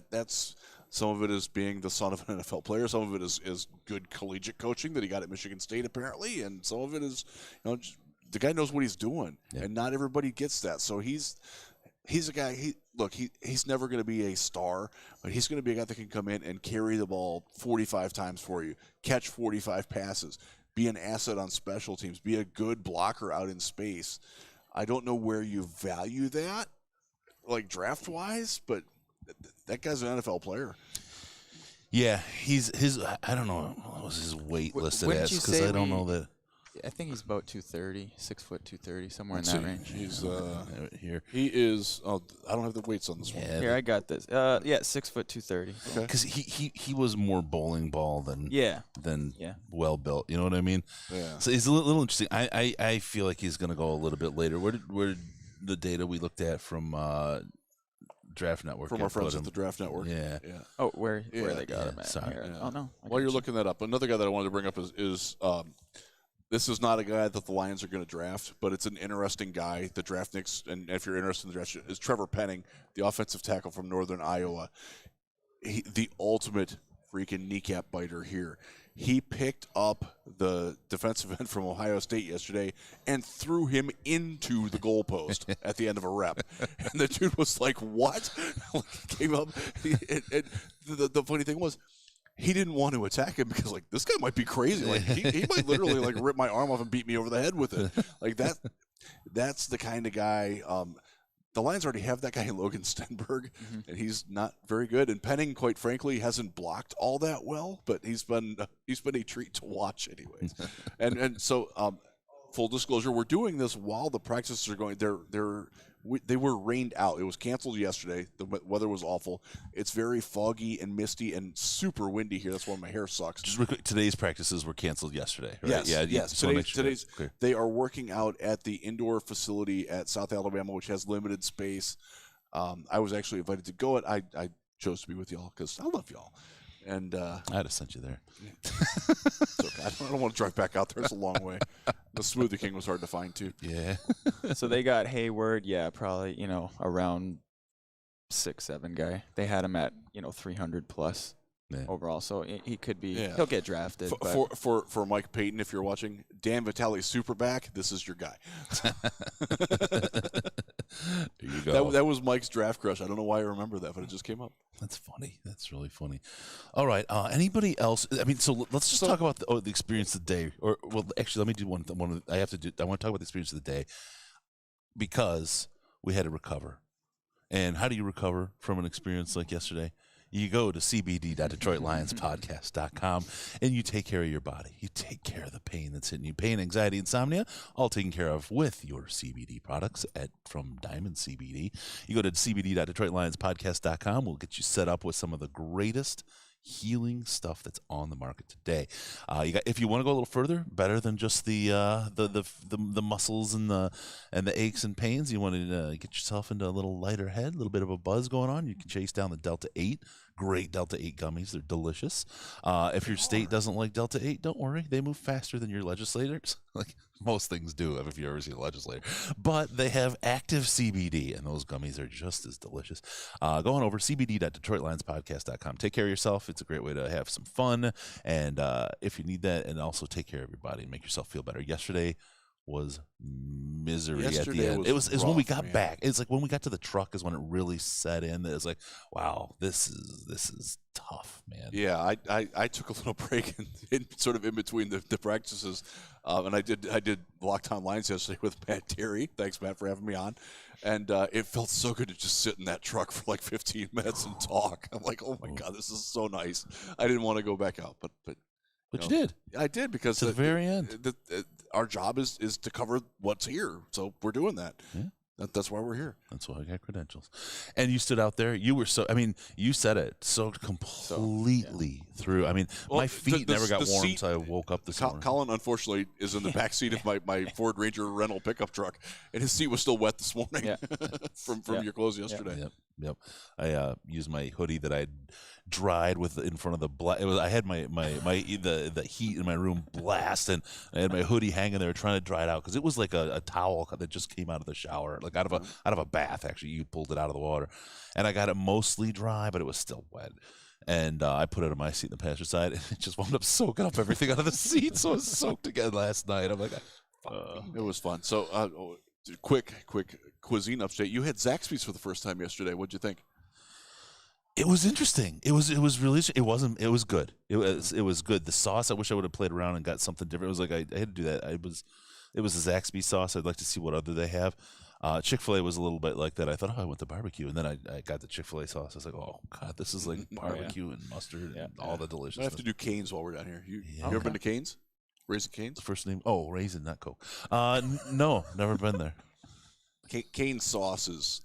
That's some of it is being the son of an NFL player. Some of it is good collegiate coaching that he got at Michigan State apparently, and some of it is the guy knows what he's doing, and not everybody gets that. So he's a guy. He's never going to be a star, but he's going to be a guy that can come in and carry the ball 45 times for you, catch 45 passes, be an asset on special teams, be a good blocker out in space. I don't know where you value that, like draft-wise, but that guy's an NFL player. Yeah, I don't know what was his weight listed as, because I don't know that. I think he's about 230, 6 foot 230, somewhere in that range. He's here. He is. Oh, I don't have the weights on this one. Here, I got this. 6 foot 230. Because he was more bowling ball than well built. You know what I mean? Yeah. So he's a little interesting. I feel like he's going to go a little bit later. Where did the data we looked at from Draft Network from our friends at the Draft Network? Yeah. Oh, where they got him at? Sorry. Yeah. Oh no. While you're looking that up, another guy that I wanted to bring up is this is not a guy that the Lions are going to draft, but it's an interesting guy. The draftniks, and if you're interested in the draft, is Trevor Penning, the offensive tackle from Northern Iowa. The ultimate freaking kneecap biter here. He picked up the defensive end from Ohio State yesterday and threw him into the goalpost at the end of a rep. And the dude was like, what? Came up. And the funny thing was, he didn't want to attack him because, like, this guy might be crazy. Like, he might literally, like, rip my arm off and beat me over the head with it. Like, that's the kind of guy. The Lions already have that guy, Logan Stenberg, and he's not very good. And Penning, quite frankly, hasn't blocked all that well, but he's been a treat to watch anyways. and so, full disclosure, we're doing this while the practices are going. They were rained out. It was canceled yesterday. The weather was awful. It's very foggy and misty and super windy here. That's why my hair sucks. Just real quick, today's practices were canceled yesterday, right? Yes. Today's they are working out at the indoor facility at South Alabama, which has limited space. I was actually invited to go. I chose to be with y'all because I love y'all. And I'd have sent you there. It's okay. I don't want to drive back out there. It's a long way. The Smoothie King was hard to find too. Yeah. So they got Hayward. Yeah, probably around 6'7" guy. They had him at 300 plus. overall. So he could be. Yeah. He'll get drafted. For Mike Payton, if you're watching, Dan Vitale Superback, this is your guy. There you go. That was Mike's draft crush. I don't know why I remember that, but it just came up. That's funny. That's really funny. All right. Anybody else? I mean, so let's just talk about the experience of the day. Or well, actually, let me do one. I want to talk about the experience of the day because we had to recover. And how do you recover from an experience like yesterday? You go to cbd.detroitlionspodcast.com and you take care of your body. You take care of the pain that's hitting you. Pain, anxiety, insomnia, all taken care of with your CBD products from Diamond CBD. You go to cbd.detroitlionspodcast.com. We'll get you set up with some of the greatest healing stuff that's on the market today. If you want to go a little further, better than just the muscles and the aches and pains, you want to get yourself into a little lighter head, a little bit of a buzz going on. You can chase down the Delta 8. Great Delta 8 gummies. They're delicious. If your state doesn't like Delta 8, don't worry. They move faster than your legislators. Like most things do, if you ever see a legislator. But they have active CBD, and those gummies are just as delicious. Go on over cbd.detroitlionspodcast.com. Take care of yourself. It's a great way to have some fun. And if you need that, and also take care of your body and make yourself feel better. Yesterday was misery at the end. It was when we got back. It's like when we got to the truck is when it really set in. It was like, wow, this is tough, man. Yeah, I took a little break in sort of in between the practices, and I did Locked On Lines yesterday with Matt Terry. Thanks, Matt, for having me on. And it felt so good to just sit in that truck for like 15 minutes and talk. I'm like, oh my God, this is so nice. I didn't want to go back out, but you did. I did because to the very end. Our job is to cover what's here, so we're doing that. Yeah. That's why we're here. That's why I got credentials. And you stood out there. You were you said it so completely through. I mean, my feet never got warm until I woke up this morning. Colin, unfortunately, is in the back seat of my Ford Ranger rental pickup truck, and his seat was still wet this morning from your clothes yesterday. Yep. I used my hoodie that I dried with in front of the I had the heat in my room blast, and I had my hoodie hanging there trying to dry it out because it was like a towel that just came out of the shower, like out of a bath. Actually, you pulled it out of the water, and I got it mostly dry, but it was still wet. And I put it on my seat in the passenger side, and it just wound up soaking up everything out of the seat, so it was soaked again last night. I'm like, it was fun. So quick cuisine update. You had Zaxby's for the first time yesterday. What'd you think? It was interesting. It was really. It was good. It was good. The sauce. I wish I would have played around and got something different. It was like I had to do that. It was a Zaxby's sauce. I'd like to see what other they have. Chick-fil-A was a little bit like that. I thought, I went to barbecue, and then I got the Chick-fil-A sauce. I was like, oh God, this is like barbecue and mustard and all the deliciousness. I have to do Cane's while we're down here. You ever been to Cane's? Raisin Cane's? First name? Oh, Raisin, not Coke. No, never been there. Cane's sauce is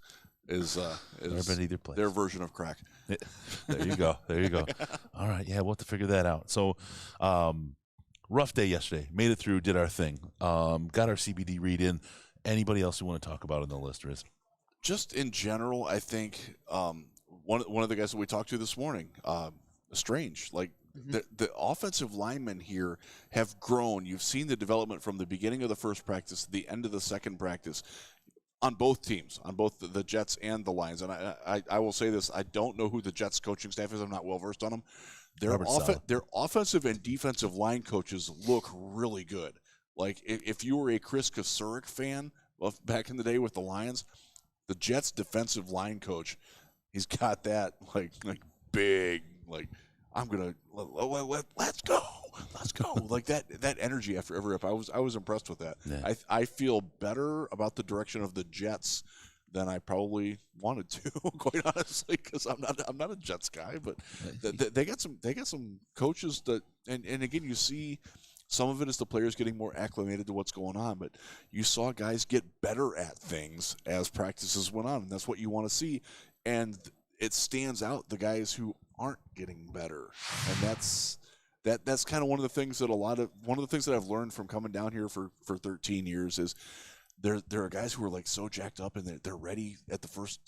never been either place. Their version of crack. There you go. All right, yeah, we'll have to figure that out. So, rough day yesterday. Made it through. Did our thing. Got our CBD read in. Anybody else you want to talk about on the list, Riz? Just in general, I think one of the guys that we talked to this morning, Strange, like. The offensive linemen here have grown. You've seen the development from the beginning of the first practice to the end of the second practice on both teams, on both the Jets and the Lions. And I will say this, I don't know who the Jets coaching staff is. I'm not well-versed on them. Their offensive and defensive line coaches look really good. Like, if you were a Chris Kasurik fan of back in the day with the Lions, the Jets defensive line coach, he's got that, like big, like, I'm gonna let's go, like that energy after every rep. I was impressed with that. Yeah. I feel better about the direction of the Jets than I probably wanted to, quite honestly, because I'm not a Jets guy. But they got some coaches that, and again, you see some of it is the players getting more acclimated to what's going on. But you saw guys get better at things as practices went on, and that's what you want to see. And it stands out the guys who aren't getting better, and that's kind of one of the things that I've learned from coming down here for 13 years is there are guys who are like so jacked up and they're ready at the first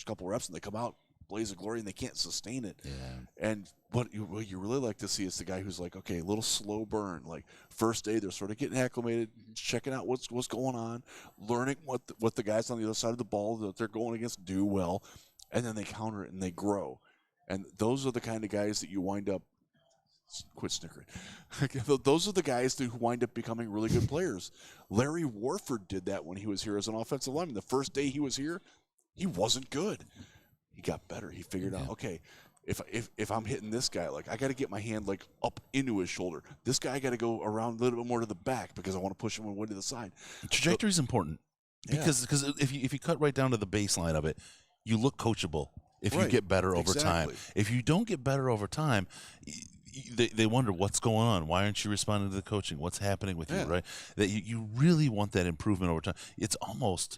couple reps, and they come out blaze of glory and they can't sustain it. Yeah. And what you really like to see is the guy who's like, okay, a little slow burn, like first day they're sort of getting acclimated, checking out what's going on, learning what the guys on the other side of the ball that they're going against do well, and then they counter it and they grow. And those are the kind of guys that you wind up quit snickering. Those are the guys who wind up becoming really good players. Larry Warford did that when he was here as an offensive lineman. The first day he was here, he wasn't good. He got better. He figured out, okay, if I'm hitting this guy, like I got to get my hand like up into his shoulder. This guy I got to go around a little bit more to the back because I want to push him one to the side. Trajectory is important because if you cut right down to the baseline of it, you look coachable if you get better over time. If you don't get better over time, they wonder what's going on. Why aren't you responding to the coaching? What's happening with you, right? That you really want that improvement over time. It's almost,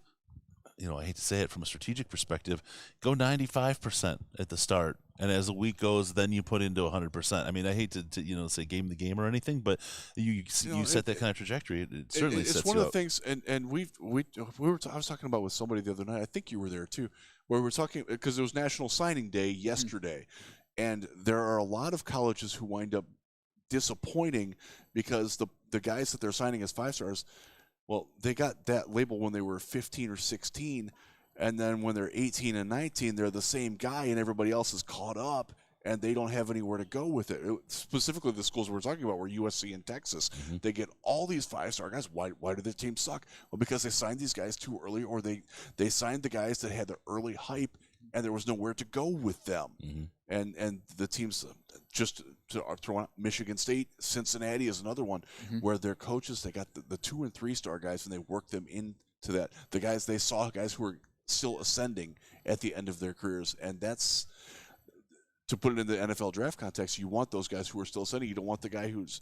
I hate to say it from a strategic perspective, go 95% at the start, and as the week goes, then you put into 100%. I mean, I hate to say game the game or anything, but you set that kind of trajectory. It certainly sets you up. It's one of the things, and I was talking about with somebody the other night. I think you were there too, where we were talking because it was National Signing Day yesterday. And there are a lot of colleges who wind up disappointing because the guys that they're signing as 5-stars, well, they got that label when they were 15 or 16, and then when they're 18 and 19, they're the same guy, and everybody else is caught up, and they don't have anywhere to go with it. Specifically, the schools we're talking about were USC and Texas. Mm-hmm. They get all these 5-star guys. Why do their teams suck? Well, because they signed these guys too early, or they signed the guys that had the early hype, and there was nowhere to go with them. Mm-hmm. And the teams, just to throw out Michigan State, Cincinnati is another one, where their coaches, they got the 2- and 3-star guys, and they worked them into that. The guys, they saw guys who were still ascending at the end of their careers, and that's, to put it in the NFL draft context, you want those guys who are still ascending. You don't want the guy who's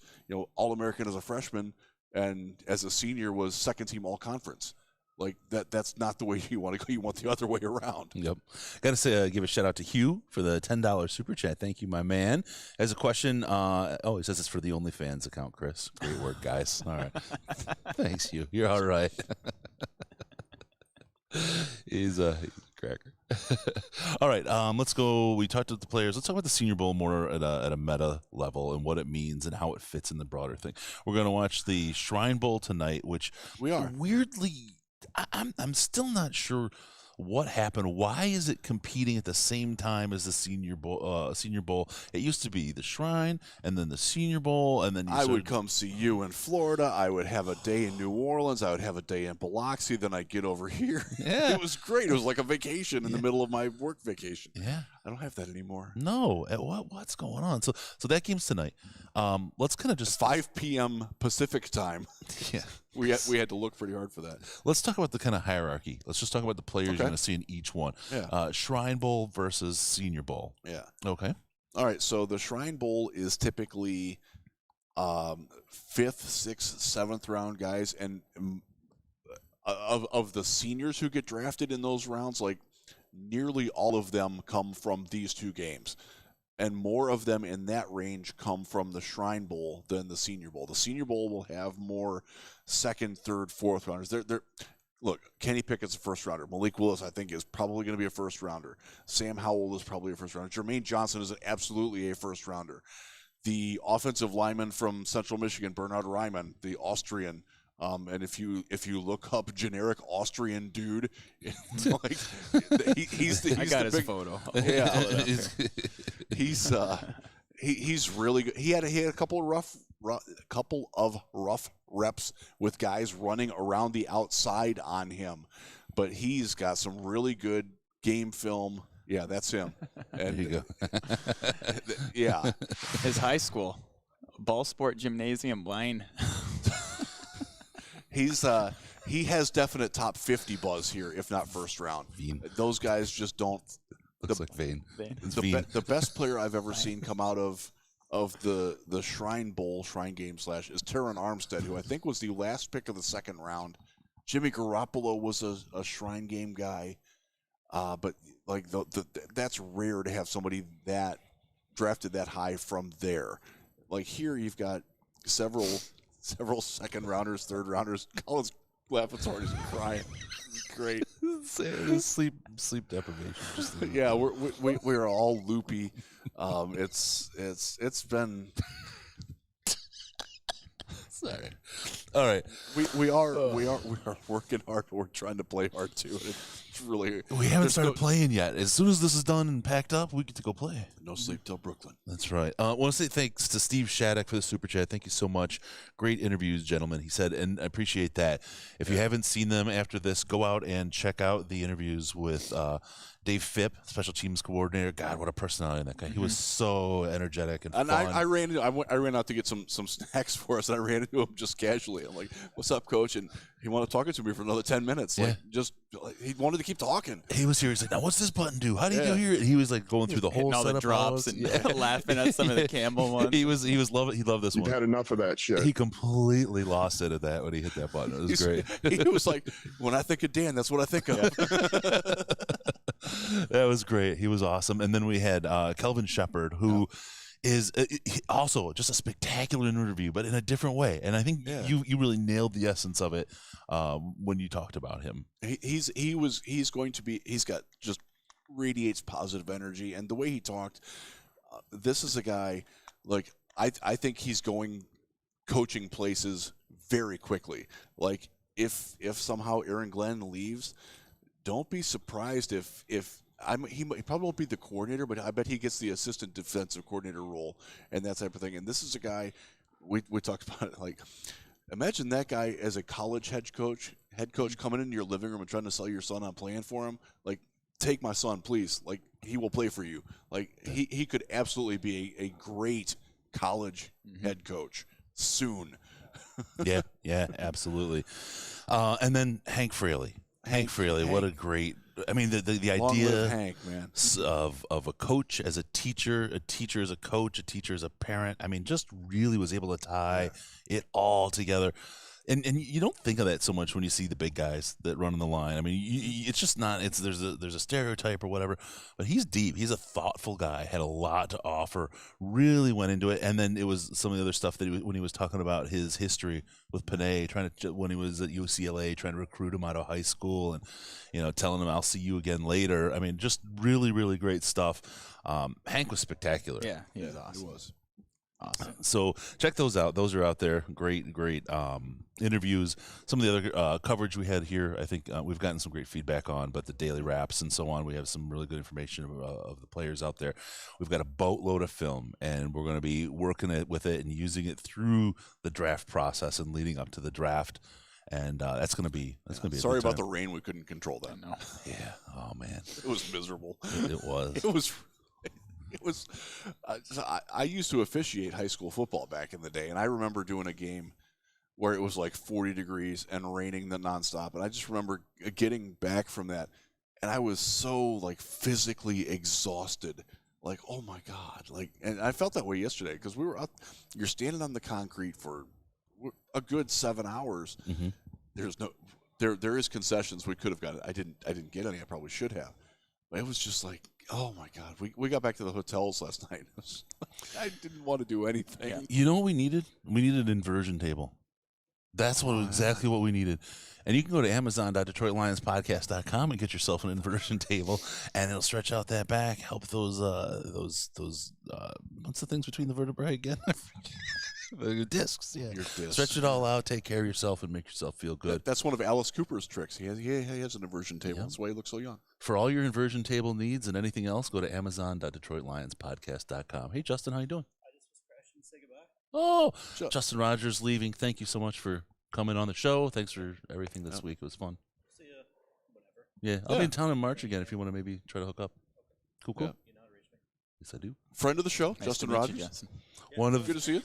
All-American as a freshman and as a senior was second-team All-Conference. Like that's not the way you want to go. You want the other way around. Yep. Got to say, give a shout out to Hugh for the $10 super chat. Thank you, my man. As a question, he says it's for the OnlyFans account, Chris. Great work, guys. All right. Thanks, Hugh. You're all right. He's a cracker. All right. Let's go. We talked about the players. Let's talk about the Senior Bowl more at a meta level and what it means and how it fits in the broader thing. We're going to watch the Shrine Bowl tonight, which we are weirdly. I'm still not sure what happened. Why is it competing at the same time as the Senior Bowl? It used to be the Shrine and then the Senior Bowl, and then I would come see you in Florida. I would have a day in New Orleans. I would have a day in Biloxi. Then I'd get over here. Yeah. It was great. It was like a vacation in the middle of my work vacation. Yeah, I don't have that anymore. No, what's going on? So that game's tonight. Let's kind of just 5 p.m. Pacific time. Yeah. We had to look pretty hard for that. Let's talk about the kind of hierarchy. Let's just talk about the players you're going to see in each one. Yeah. Shrine Bowl versus Senior Bowl. Yeah. Okay. All right. So the Shrine Bowl is typically 5th, 6th, 7th round guys, and of the seniors who get drafted in those rounds, like nearly all of them come from these two games. And more of them in that range come from the Shrine Bowl than the Senior Bowl. The Senior Bowl will have more 2nd, 3rd, 4th rounders. Look, Kenny Pickett's a first rounder. Malik Willis, I think, is probably going to be a first rounder. Sam Howell is probably a first rounder. Jermaine Johnson is absolutely a first rounder. The offensive lineman from Central Michigan, Bernhard Reimann, the Austrian. And if you look up generic Austrian dude, like he's I got the his big photo. Yeah, he's really good. He had a couple of rough reps with guys running around the outside on him, but he's got some really good game film. Yeah, that's him. And there you go. Yeah, his high school ball sport gymnasium line. He has definite top 50 buzz here, if not first round. Veen. Those guys just don't. Looks like Vane. The best player I've ever seen come out of the Shrine Bowl, Shrine Game / is Terran Armstead, who I think was the last pick of the 2nd round. Jimmy Garoppolo was a Shrine Game guy, but like that's rare to have somebody that drafted that high from there. Like here, you've got several 2nd rounders, 3rd rounders. Colin's laughing so hard he's crying. Great. Sleep deprivation. Yeah, we're all loopy. It's been. Sorry. All right. We are working hard. We're trying to play hard too. It's really we haven't started playing yet. As soon as this is done and packed up, we get to go play. No sleep till Brooklyn. That's right. I want to say thanks to Steve Shattuck for the super chat. Thank you so much. Great interviews, gentlemen. He said, and I appreciate that. If you haven't seen them after this, go out and check out the interviews with Dave Phipp, special teams coordinator. God, what a personality that guy. He was so energetic and fun. I ran out to get some snacks for us, and I ran into him just casually. I'm like, "What's up, Coach?" And he wanted to talk to me for another 10 minutes. Like, he wanted to keep talking. He was here. He's like, "Now, what's this button do? How do you do here?" And he was like going through the whole all setup the drops and laughing at some of the Campbell ones. He loved it. He loved this You've one. had enough of that shit. He completely lost it at that when he hit that button. It was great. He was like, "When I think of Dan, that's what I think of." That was great. He was awesome. And then we had Kelvin Shepard, who is also just a spectacular interview, but in a different way. And I think you really nailed the essence of it when you talked about him. He's got just radiates positive energy, and the way he talked, this is a guy like I think he's going coaching places very quickly. Like if somehow Aaron Glenn leaves, don't be surprised if he probably won't be the coordinator, but I bet he gets the assistant defensive coordinator role and that type of thing. And this is a guy we talked about it. Like, imagine that guy as a college head coach coming into your living room and trying to sell your son on playing for him. Like, take my son, please. Like, he will play for you. Like, he could absolutely be a great college head coach soon. yeah, absolutely. And then Hank Fraley. Hank Fraley, what a great! I mean, the idea Hank, man. of a coach as a teacher as a coach, a teacher as a parent. I mean, just really was able to tie it all together. And you don't think of that so much when you see the big guys that run on the line. I mean, it's just not. There's a stereotype or whatever, but he's deep. He's a thoughtful guy. Had a lot to offer. Really went into it. And then it was some of the other stuff that when he was talking about his history with Panay, when he was at UCLA, trying to recruit him out of high school, and telling him I'll see you again later. I mean, just really, really great stuff. Hank was spectacular. Yeah, he was awesome. He was. Awesome. So check those out. Those are out there. Great interviews. Some of the other coverage we had here, I think we've gotten some great feedback on, but the daily wraps and so on, we have some really good information of the players out there. We've got a boatload of film, and we're going to be working with it and using it through the draft process and leading up to the draft. And that's going to be Sorry about the rain. We couldn't control that. No. Yeah. Oh man. It was miserable. It was. It was. I used to officiate high school football back in the day, and I remember doing a game where it was like 40 degrees and raining nonstop. And I just remember getting back from that, and I was so like physically exhausted. Like, oh my God! Like, and I felt that way yesterday because we were out. You're standing on the concrete for a good 7 hours. Mm-hmm. There is concessions we could have got. I didn't get any. I probably should have. But it was just like, oh my God. We got back to the hotels last night. I didn't want to do anything. Yeah. You know what we needed? We needed an inversion table. That's exactly what we needed. And you can go to amazon.detroitlionspodcast.com and get yourself an inversion table, and it'll stretch out that back, help those what's the things between the vertebrae again? The discs, yeah. Your discs. Stretch it all out, take care of yourself, and make yourself feel good. That's one of Alice Cooper's tricks. He has an inversion table. Yep. That's why he looks so young. For all your inversion table needs and anything else, go to amazon.detroitlionspodcast.com. Hey, Justin, how you doing? I just was crashing to say goodbye. Oh, Justin Rogers leaving. Thank you so much for coming on the show. Thanks for everything this week. It was fun. See ya whenever. Yeah, I'll be in town in March again if you want to maybe try to hook up. Cool. You know how to reach me. Yes, I do. Friend of the show, Nice Justin to meet you, Rogers. Justin. Good to see you.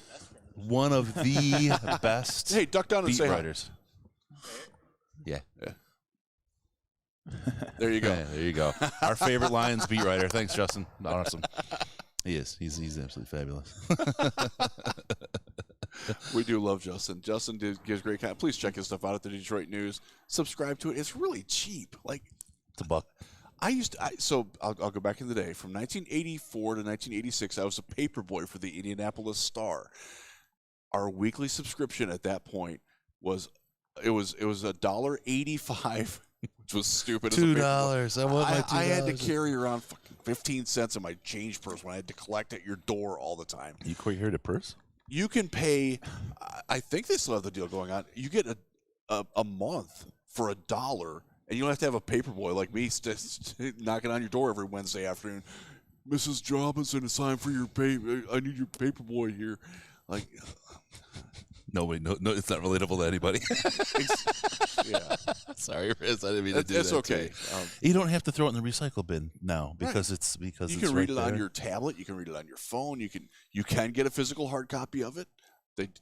One of the best Hey, duck down and beat say hi. writers. Yeah. There you go. Yeah, there you go. Our favorite Lions beat writer. Thanks, Justin. Awesome. He is. He's absolutely fabulous. We do love Justin. Justin gives great content. Please check his stuff out at the Detroit News. Subscribe to it. It's really cheap. Like, It's $1. So I'll go back in the day. From 1984 to 1986, I was a paper boy for the Indianapolis Star. Our weekly subscription at that point was $1.85, which was stupid. $2. I had to carry around fucking 15 cents in my change purse when I had to collect at your door all the time. You quite heard a purse? You can pay. I think they still have the deal going on. You get a month for $1, And you don't have to have a paper boy like me knocking on your door every Wednesday afternoon. Mrs. Robinson, it's time for your paper. I need your paper boy here. Like, No, it's not relatable to anybody. yeah. Sorry, Riz, I didn't mean to do that. It's okay. You don't have to throw it in the recycle bin now because you can read it on your tablet. You can read it on your phone. You can get a physical hard copy of it.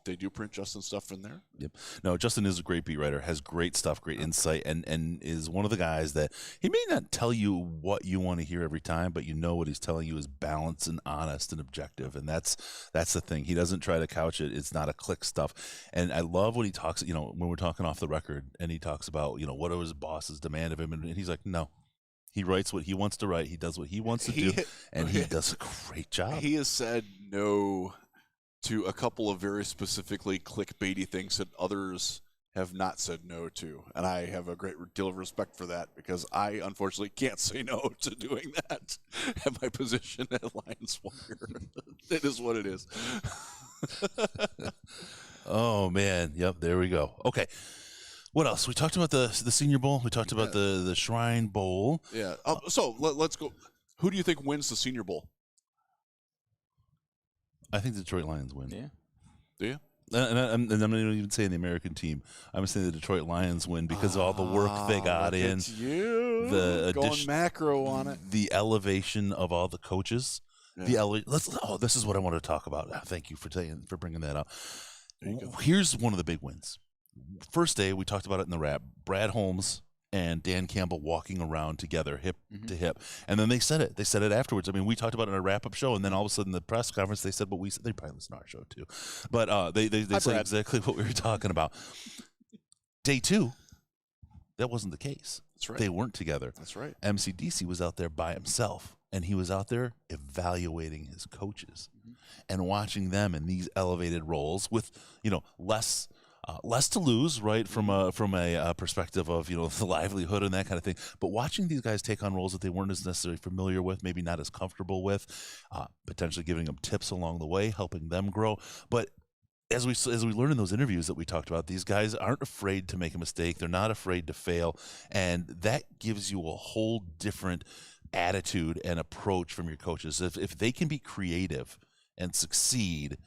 They do print Justin stuff in there. Yep. No, Justin is a great beat writer, has great stuff, great insight, and is one of the guys that he may not tell you what you want to hear every time, but you know what he's telling you is balanced and honest and objective, and that's the thing. He doesn't try to couch it. It's not a click stuff. And I love when he talks, when we're talking off the record, and he talks about, what are his bosses demand of him, and he's like, no. He writes what he wants to write. He does what he wants to do, and he does a great job. He has said no to a couple of very specifically clickbaity things that others have not said no to. And I have a great deal of respect for that because I, unfortunately, can't say no to doing that at my position at Lions Wire. It is what it is. Oh, man. Yep, there we go. Okay. What else? We talked about the Senior Bowl. We talked about the Shrine Bowl. Yeah. So let's go. Who do you think wins the Senior Bowl? I think the Detroit Lions win. Yeah. Do you? And I'm not even saying the American team. I'm saying the Detroit Lions win because of all the work they got in. The going macro on it. The elevation of all the coaches. Yeah. This is what I want to talk about. Thank you for bringing that up. Here's one of the big wins. First day, we talked about it in the wrap. Brad Holmes and Dan Campbell walking around together, hip to hip. And then they said it. They said it afterwards. I mean, we talked about it in a wrap-up show, and then all of a sudden the press conference, they said what we said. They probably listened to our show, too. But they said exactly what we were talking about. Day 2, that wasn't the case. That's right. They weren't together. That's right. MCDC was out there by himself, and he was out there evaluating his coaches and watching them in these elevated roles with, less to lose, right, from a perspective of the livelihood and that kind of thing. But watching these guys take on roles that they weren't as necessarily familiar with, maybe not as comfortable with, potentially giving them tips along the way, helping them grow. But as we learned in those interviews that we talked about, these guys aren't afraid to make a mistake. They're not afraid to fail, and that gives you a whole different attitude and approach from your coaches. If they can be creative and succeed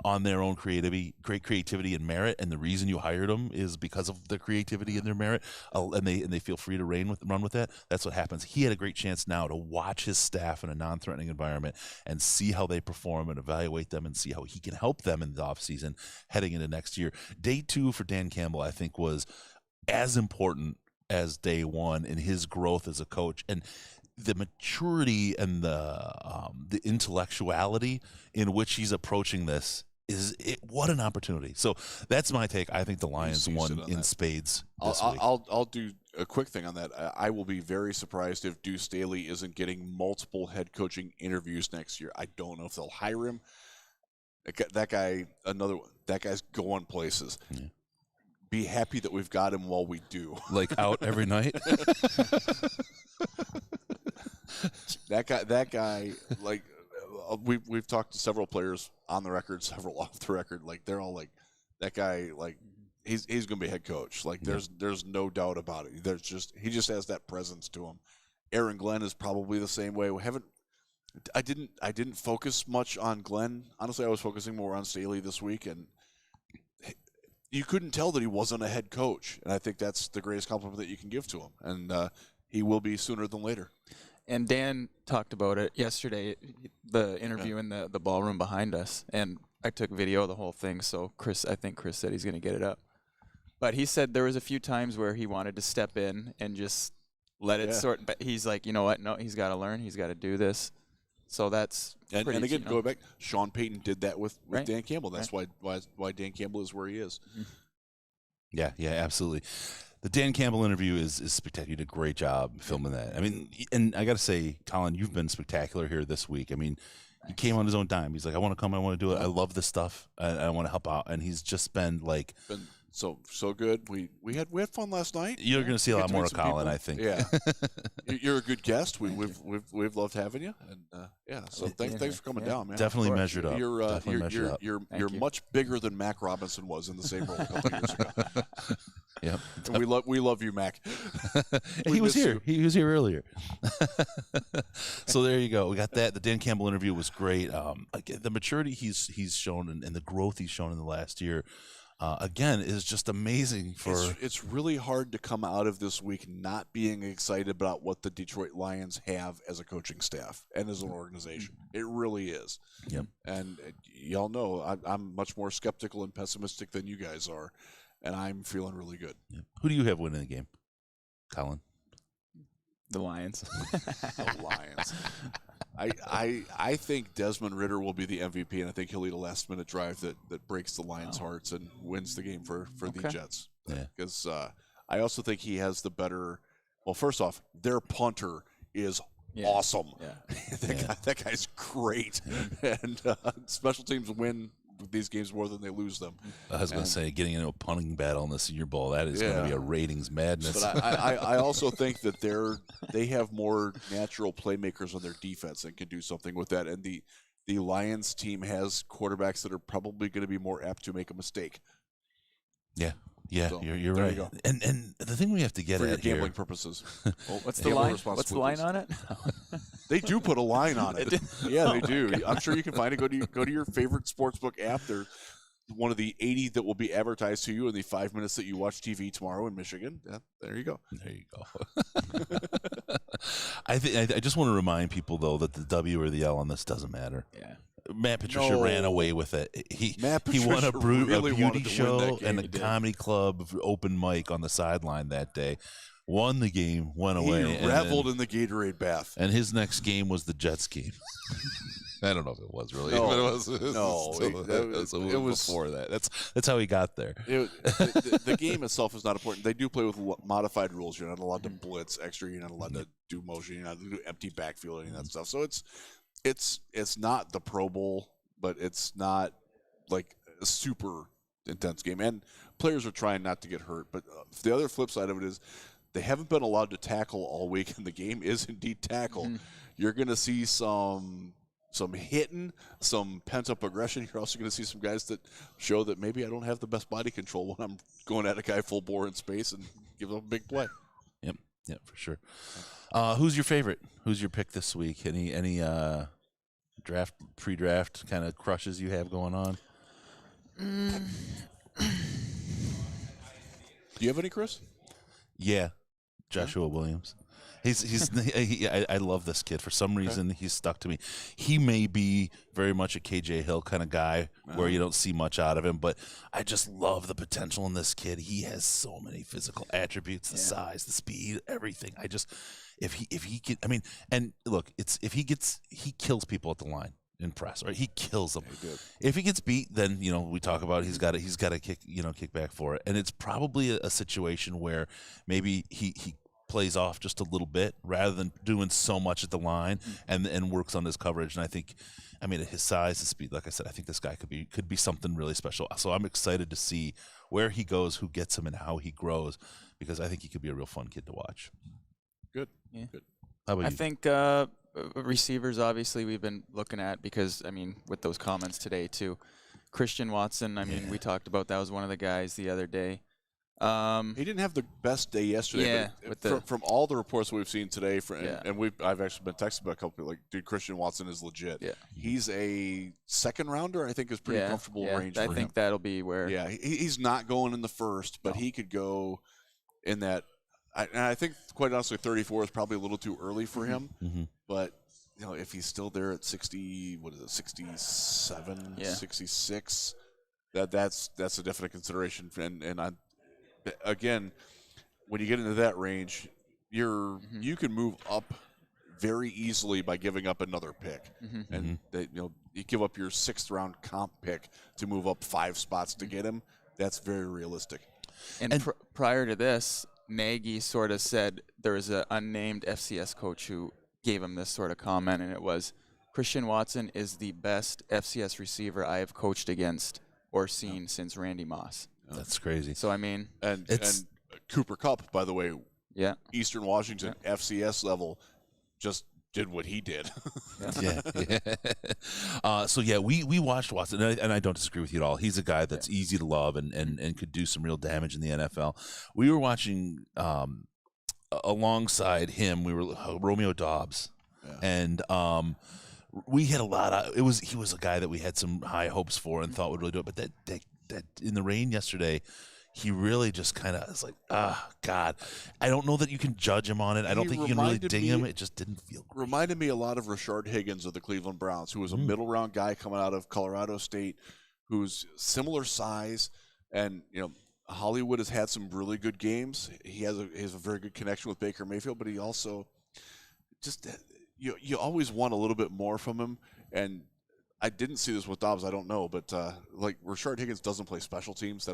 on their own great creativity and merit, and the reason you hired them is because of their creativity and their merit, and they feel free to run with that. That's what happens. He had a great chance now to watch his staff in a non-threatening environment and see how they perform and evaluate them and see how he can help them in the offseason heading into next year. Day 2 for Dan Campbell, I think, was as important as day 1 in his growth as a coach. And the maturity and the intellectuality in which he's approaching this what an opportunity. So that's my take. I think the Lions won in spades this week. I'll do a quick thing on that. I will be very surprised if Deuce Staley isn't getting multiple head coaching interviews next year. I don't know if they'll hire him. That guy's going places. Yeah. Be happy that we've got him while we do. Like out every night. That guy, like we've talked to several players on the record, several off the record. Like they're all like, that guy, like he's going to be head coach. Like there's no doubt about it. He just has that presence to him. Aaron Glenn is probably the same way. I didn't focus much on Glenn. Honestly, I was focusing more on Staley this week, and you couldn't tell that he wasn't a head coach. And I think that's the greatest compliment that you can give to him. And he will be sooner than later. And Dan talked about it yesterday, the interview in the ballroom behind us. And I took video of the whole thing, so I think Chris said he's going to get it up. But he said there was a few times where he wanted to step in and just let it sort. But he's like, you know what? No, he's got to learn. He's got to do this. So that's and again, go back. Sean Payton did that with Dan Campbell. That's why Dan Campbell is where he is. Yeah, absolutely. The Dan Campbell interview is spectacular. You did a great job filming that. I mean, and I got to say, Colin, you've been spectacular here this week. I mean, he came on his own dime. He's like, I want to come. I want to do it. I love this stuff. I want to help out. And he's just been like so good. We had fun last night. You're going to see a lot more of Colin, I think. Yeah, you're a good guest. We've loved having you. And so thanks for coming down, man. Definitely measured up. You're much bigger than Mac Robinson was in the same role a couple years ago. Yep. We love you, Mac. And he was here. He was here earlier. So there you go. We got that. The Dan Campbell interview was great. Again, the maturity he's shown and the growth he's shown in the last year, again, is just amazing. It's really hard to come out of this week not being excited about what the Detroit Lions have as a coaching staff and as an organization. It really is. Yep. And y'all know I'm much more skeptical and pessimistic than you guys are, and I'm feeling really good. Yep. Who do you have winning the game, Colin? The Lions. The Lions. I think Desmond Ridder will be the MVP, and I think he'll lead a last-minute drive that breaks the Lions' hearts and wins the game for the Jets. Yeah. Because I also think he has the better – well, first off, their punter is awesome. Yeah. That guy's great. And special teams win these games more than they lose them. I was going to say, getting into a punting battle in the Senior Bowl, that is going to be a ratings madness. But I also think that they have more natural playmakers on their defense and can do something with that. And the Lions team has quarterbacks that are probably going to be more apt to make a mistake. Yeah, so, you're there right. You go. And the thing we have to get for at your gambling here, purposes. What's the line? What's the line on it? They do put a line on it. Yeah, they do. I'm sure you can find it. Go to your favorite sportsbook app. They're one of the 80 that will be advertised to you in the 5 minutes that you watch TV tomorrow in Michigan. Yeah, there you go. There you go. I just want to remind people though that the W or the L on this doesn't matter. Yeah. Matt Patricia ran away with it. He won a really beauty show game. and a comedy club open mic on the sideline that day. Won the game, went away. He reveled in the Gatorade bath. And his next game was the Jets game. I don't know if it was really. No, but it was before that. That's how he got there. The game itself is not important. They do play with modified rules. You're not allowed to blitz extra. You're not allowed to do motion. You're not allowed to do empty backfield and that stuff. So it's not the Pro Bowl, but it's not like a super intense game. And players are trying not to get hurt. But the other flip side of it is they haven't been allowed to tackle all week, and the game is indeed tackle. Mm-hmm. You're going to see some hitting, some pent-up aggression. You're also going to see some guys that show that maybe I don't have the best body control when I'm going at a guy full bore in space and give him a big play. Yep, for sure. Who's your favorite? Who's your pick this week? Any draft, pre-draft kind of crushes you have going on? Do you have any, Chris? Yeah, Joshua Williams. I love this kid. For some reason, he's stuck to me. He may be very much a KJ Hill kind of guy where you don't see much out of him, but I just love the potential in this kid. He has so many physical attributes, the size, the speed, everything. If he could, I mean, and look, he kills people at the line in press, right? He kills them. If he gets beat, then we talk about he's got to kick back for it, and it's probably a situation where maybe he plays off just a little bit rather than doing so much at the line and works on his coverage. And I mean, his size, his speed, like I said, I think this guy could be something really special. So I'm excited to see where he goes, who gets him, and how he grows, because I think he could be a real fun kid to watch. Good. Yeah. Good. How about you? I think receivers, obviously, we've been looking at because, I mean, with those comments today, too. Christian Watson, I mean, we talked about that was one of the guys the other day. He didn't have the best day yesterday. Yeah, but from all the reports we've seen today, I've actually been texted by a couple people like, dude, Christian Watson is legit. Yeah. He's a second rounder. I think is pretty comfortable range. I think that'll be where. Yeah, he's not going in the first, but he could go in that. And I think, quite honestly, 34 is probably a little too early for him. Mm-hmm. But if he's still there at 67, 66, that's a definite consideration. And again, when you get into that range, you can move up very easily by giving up another pick, and you give up your 6th round comp pick to move up 5 spots to get him. That's very realistic. And prior to this, Nagy sort of said there was an unnamed FCS coach who gave him this sort of comment, and it was, Christian Watson is the best FCS receiver I have coached against or seen since Randy Moss. That's crazy. So, I mean, and Cooper Kupp, by the way, Eastern Washington FCS level, just did what he did. So we watched Watson, and I don't disagree with you at all. He's a guy that's easy to love and could do some real damage in the NFL. We were watching alongside him. We were Romeo Dobbs, and we had a lot of. He was a guy that we had some high hopes for and thought would really do it. But that in the rain yesterday, he really just kind of is like, God. I don't know that you can judge him on it. I don't think you can really ding him. It just didn't feel great. Reminded me a lot of Rashard Higgins of the Cleveland Browns, who was a middle round guy coming out of Colorado State, who's similar size, and Hollywood has had some really good games. He has a very good connection with Baker Mayfield, but he also just you always want a little bit more from him. And I didn't see this with Dobbs. I don't know, but like Rashard Higgins doesn't play special teams.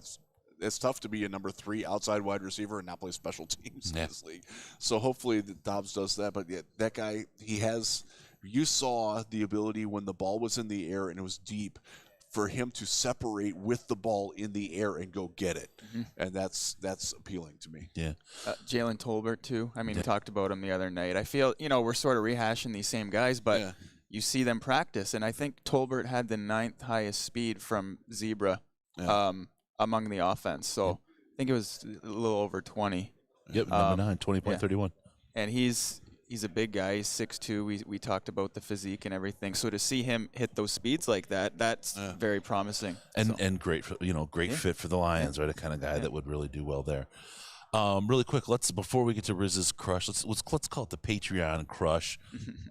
It's tough to be a number 3 outside wide receiver and not play special teams in this league. So hopefully Dobbs does that. But that guy, you saw the ability when the ball was in the air and it was deep for him to separate with the ball in the air and go get it. And that's appealing to me. Yeah. Jalen Tolbert too. I mean, we talked about him the other night. I feel, we're sort of rehashing these same guys, but you see them practice. And I think Tolbert had the 9th highest speed from Zebra among the offense. So I think it was a little over 20. Yep, number 9, 20.31. And he's a big guy. He's 6'2". We talked about the physique and everything. So to see him hit those speeds like that, that's very promising. And great for, great fit for the Lions, right? A kind of guy that would really do well there. Really quick, before we get to Riz's crush, let's call it the Patreon crush.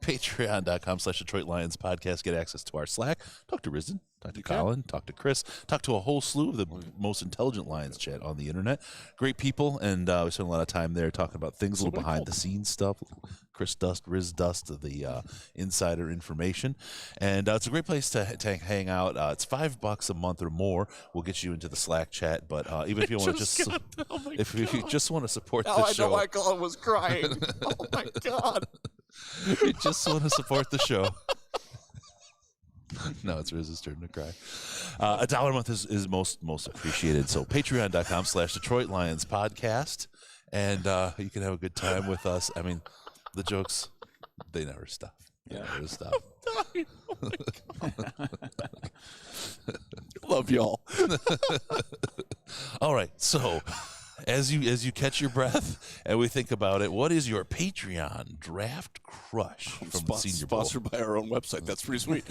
Patreon.com/Detroit Lions podcast. Get access to our Slack. Talk to Riz, talk to Colin, talk to Chris, talk to a whole slew of the most intelligent Lions chat on the internet. Great people, and we spend a lot of time there talking about things, a little behind the scenes stuff. Chris Dust, Riz Dust, the insider information, and it's a great place to hang out. It's $5 a month or more. We'll get you into the Slack chat, but even if you want to if you just want to support the show, I know why Colin was crying. Oh my God! You just want to support the show. No, it's Riz's turn to cry. $1 a month is most appreciated. So patreon.com/Detroit Lions podcast, and you can have a good time with us. I mean, the jokes, they never stop. They never stop. Oh my God. Love y'all. All right, so as you catch your breath and we think about it, what is your Patreon draft crush from the Senior Bowl? Sponsored by our own website. That's pretty sweet.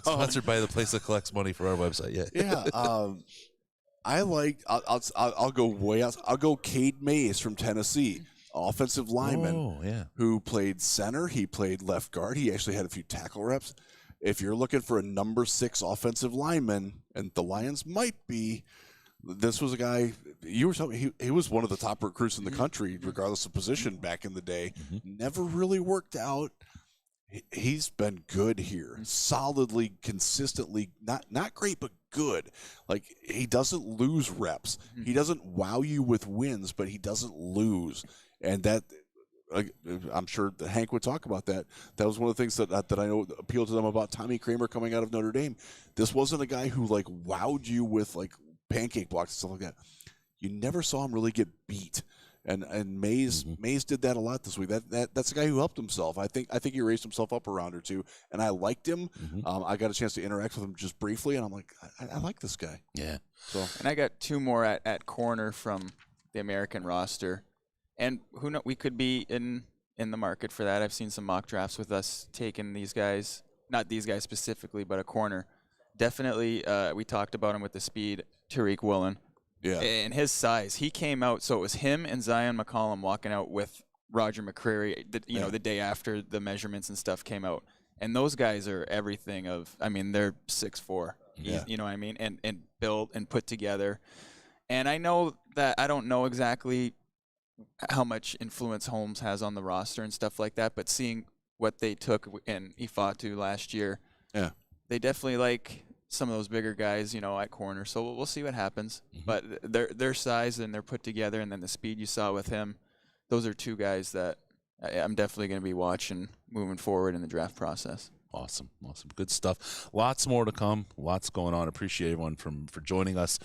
Sponsored by the place that collects money for our website. Yeah. I'll go way out. I'll go Cade Mays from Tennessee, offensive lineman who played center. He played left guard. He actually had a few tackle reps. If you're looking for a number 6 offensive lineman, and the Lions might be, this was a guy you were talking. He was one of the top recruits in the country, regardless of position back in the day. Never really worked out. He's been good here, solidly, consistently, not great, but good. Like, he doesn't lose reps. He doesn't wow you with wins, but he doesn't lose. And that, I'm sure that Hank would talk about that. That was one of the things that I know appealed to them about Tommy Kramer coming out of Notre Dame. This wasn't a guy who wowed you with pancake blocks and stuff like that. You never saw him really get beat. And Mays did that a lot this week. That's a guy who helped himself. I think he raised himself up a round or two, and I liked him. I got a chance to interact with him just briefly, and I'm like, I like this guy. Yeah. So, and I got 2 more at corner from the American roster, and who knows, we could be in the market for that. I've seen some mock drafts with us taking these guys, not these guys specifically, but a corner. Definitely, we talked about him with the speed, Tariq Woolen. Yeah. And his size, he came out, so it was him and Zion McCollum walking out with Roger McCreary, the day after the measurements and stuff came out. And those guys are everything they're 6'4", you know what I mean, and built and put together. And I know that I don't know exactly how much influence Holmes has on the roster and stuff like that, but seeing what they took in Ifatu last year, they definitely like some of those bigger guys, at corner. So we'll see what happens. But their size and they're put together, and then the speed you saw with him, those are 2 guys that I'm definitely going to be watching moving forward in the draft process. Awesome. Good stuff. Lots more to come. Lots going on. Appreciate everyone for joining us.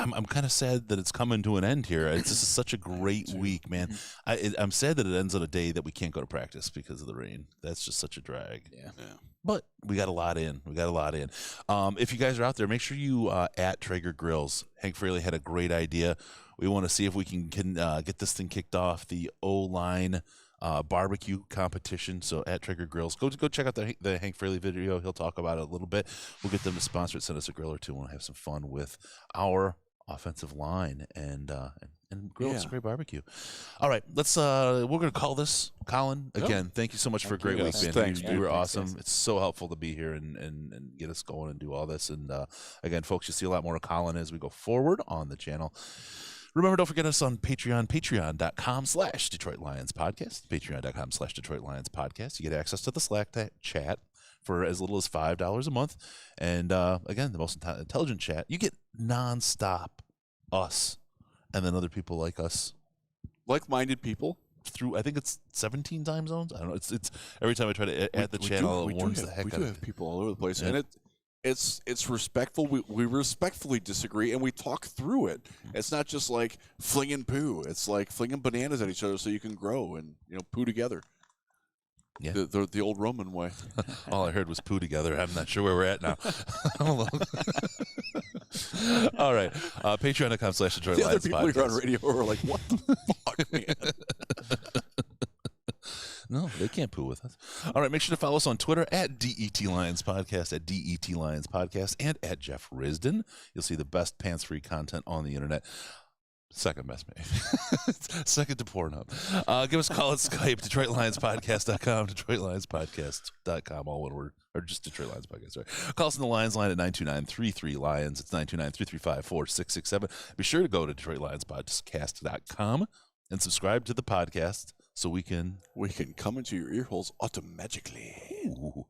I'm kind of sad that it's coming to an end here. It's just such a great week, man. I'm sad that it ends on a day that we can't go to practice because of the rain. That's just such a drag. Yeah. But we got a lot in. If you guys are out there, make sure you at Traeger Grills. Hank Fraley had a great idea. We want to see if we can get this thing kicked off, the O-line barbecue competition. So at Traeger Grills, go check out the Hank Fraley video. He'll talk about it a little bit. We'll get them to sponsor it, send us a grill or two, and we'll have some fun with our offensive line and grill some great barbecue. All right, let's we're gonna call this Colin again. Thank you so much for a great week, man. Thanks, you were Thanks, awesome. guys. It's so helpful to be here and get us going and do all this. And again, folks, you'll see a lot more of Colin as we go forward on the channel. Remember, don't forget us on Patreon, patreon.com/Detroit Lions Podcast, patreon.com/Detroit Lions Podcast. You get access to the Slack chat for as little as $5 a month. And again, the most intelligent chat. You get nonstop us and then other people like us. Like-minded people. Through, I think it's 17 time zones. I don't know. It's every time I try to add the channel, it warns the heck out of We me. do have people all over the place. And it's respectful. We respectfully disagree, and we talk through it. It's not just like flinging poo. It's like flinging bananas at each other so you can grow and poo together. Yeah. The old Roman way. All I heard was poo together. I'm not sure where we're at now. All right. Patreon.com/Detroit The other Lions people here on Podcast. radio were like, what the fuck, man? No, they can't poo with us. All right, make sure to follow us on Twitter at DET Lions Podcast, at DET Lions Podcast, and at Jeff Risden. You'll see the best pants-free content on the internet. Second best, maybe. Second to Pornhub. Give us a call at Skype, DetroitLionsPodcast.com, DetroitLionsPodcast.com, all one word, or just Detroit Lions Podcast. Sorry. Call us on the Lions line at 929-33-LIONS. It's 929-335-4667. Be sure to go to DetroitLionsPodcast.com and subscribe to the podcast so we can come into your ear holes automatically. Ooh.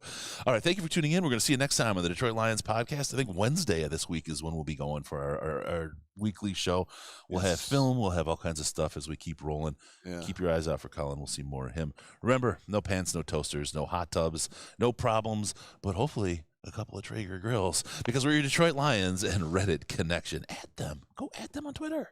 All right, thank you for tuning in. We're going to see you next time on the Detroit Lions Podcast. I think Wednesday of this week is when we'll be going for our weekly show. We'll have film. We'll have all kinds of stuff as we keep rolling. Yeah. Keep your eyes out for Colin. We'll see more of him. Remember, no pants, no toasters, no hot tubs, no problems, but hopefully a couple of Traeger grills because we're your Detroit Lions and Reddit connection. Add them. Go add them on Twitter.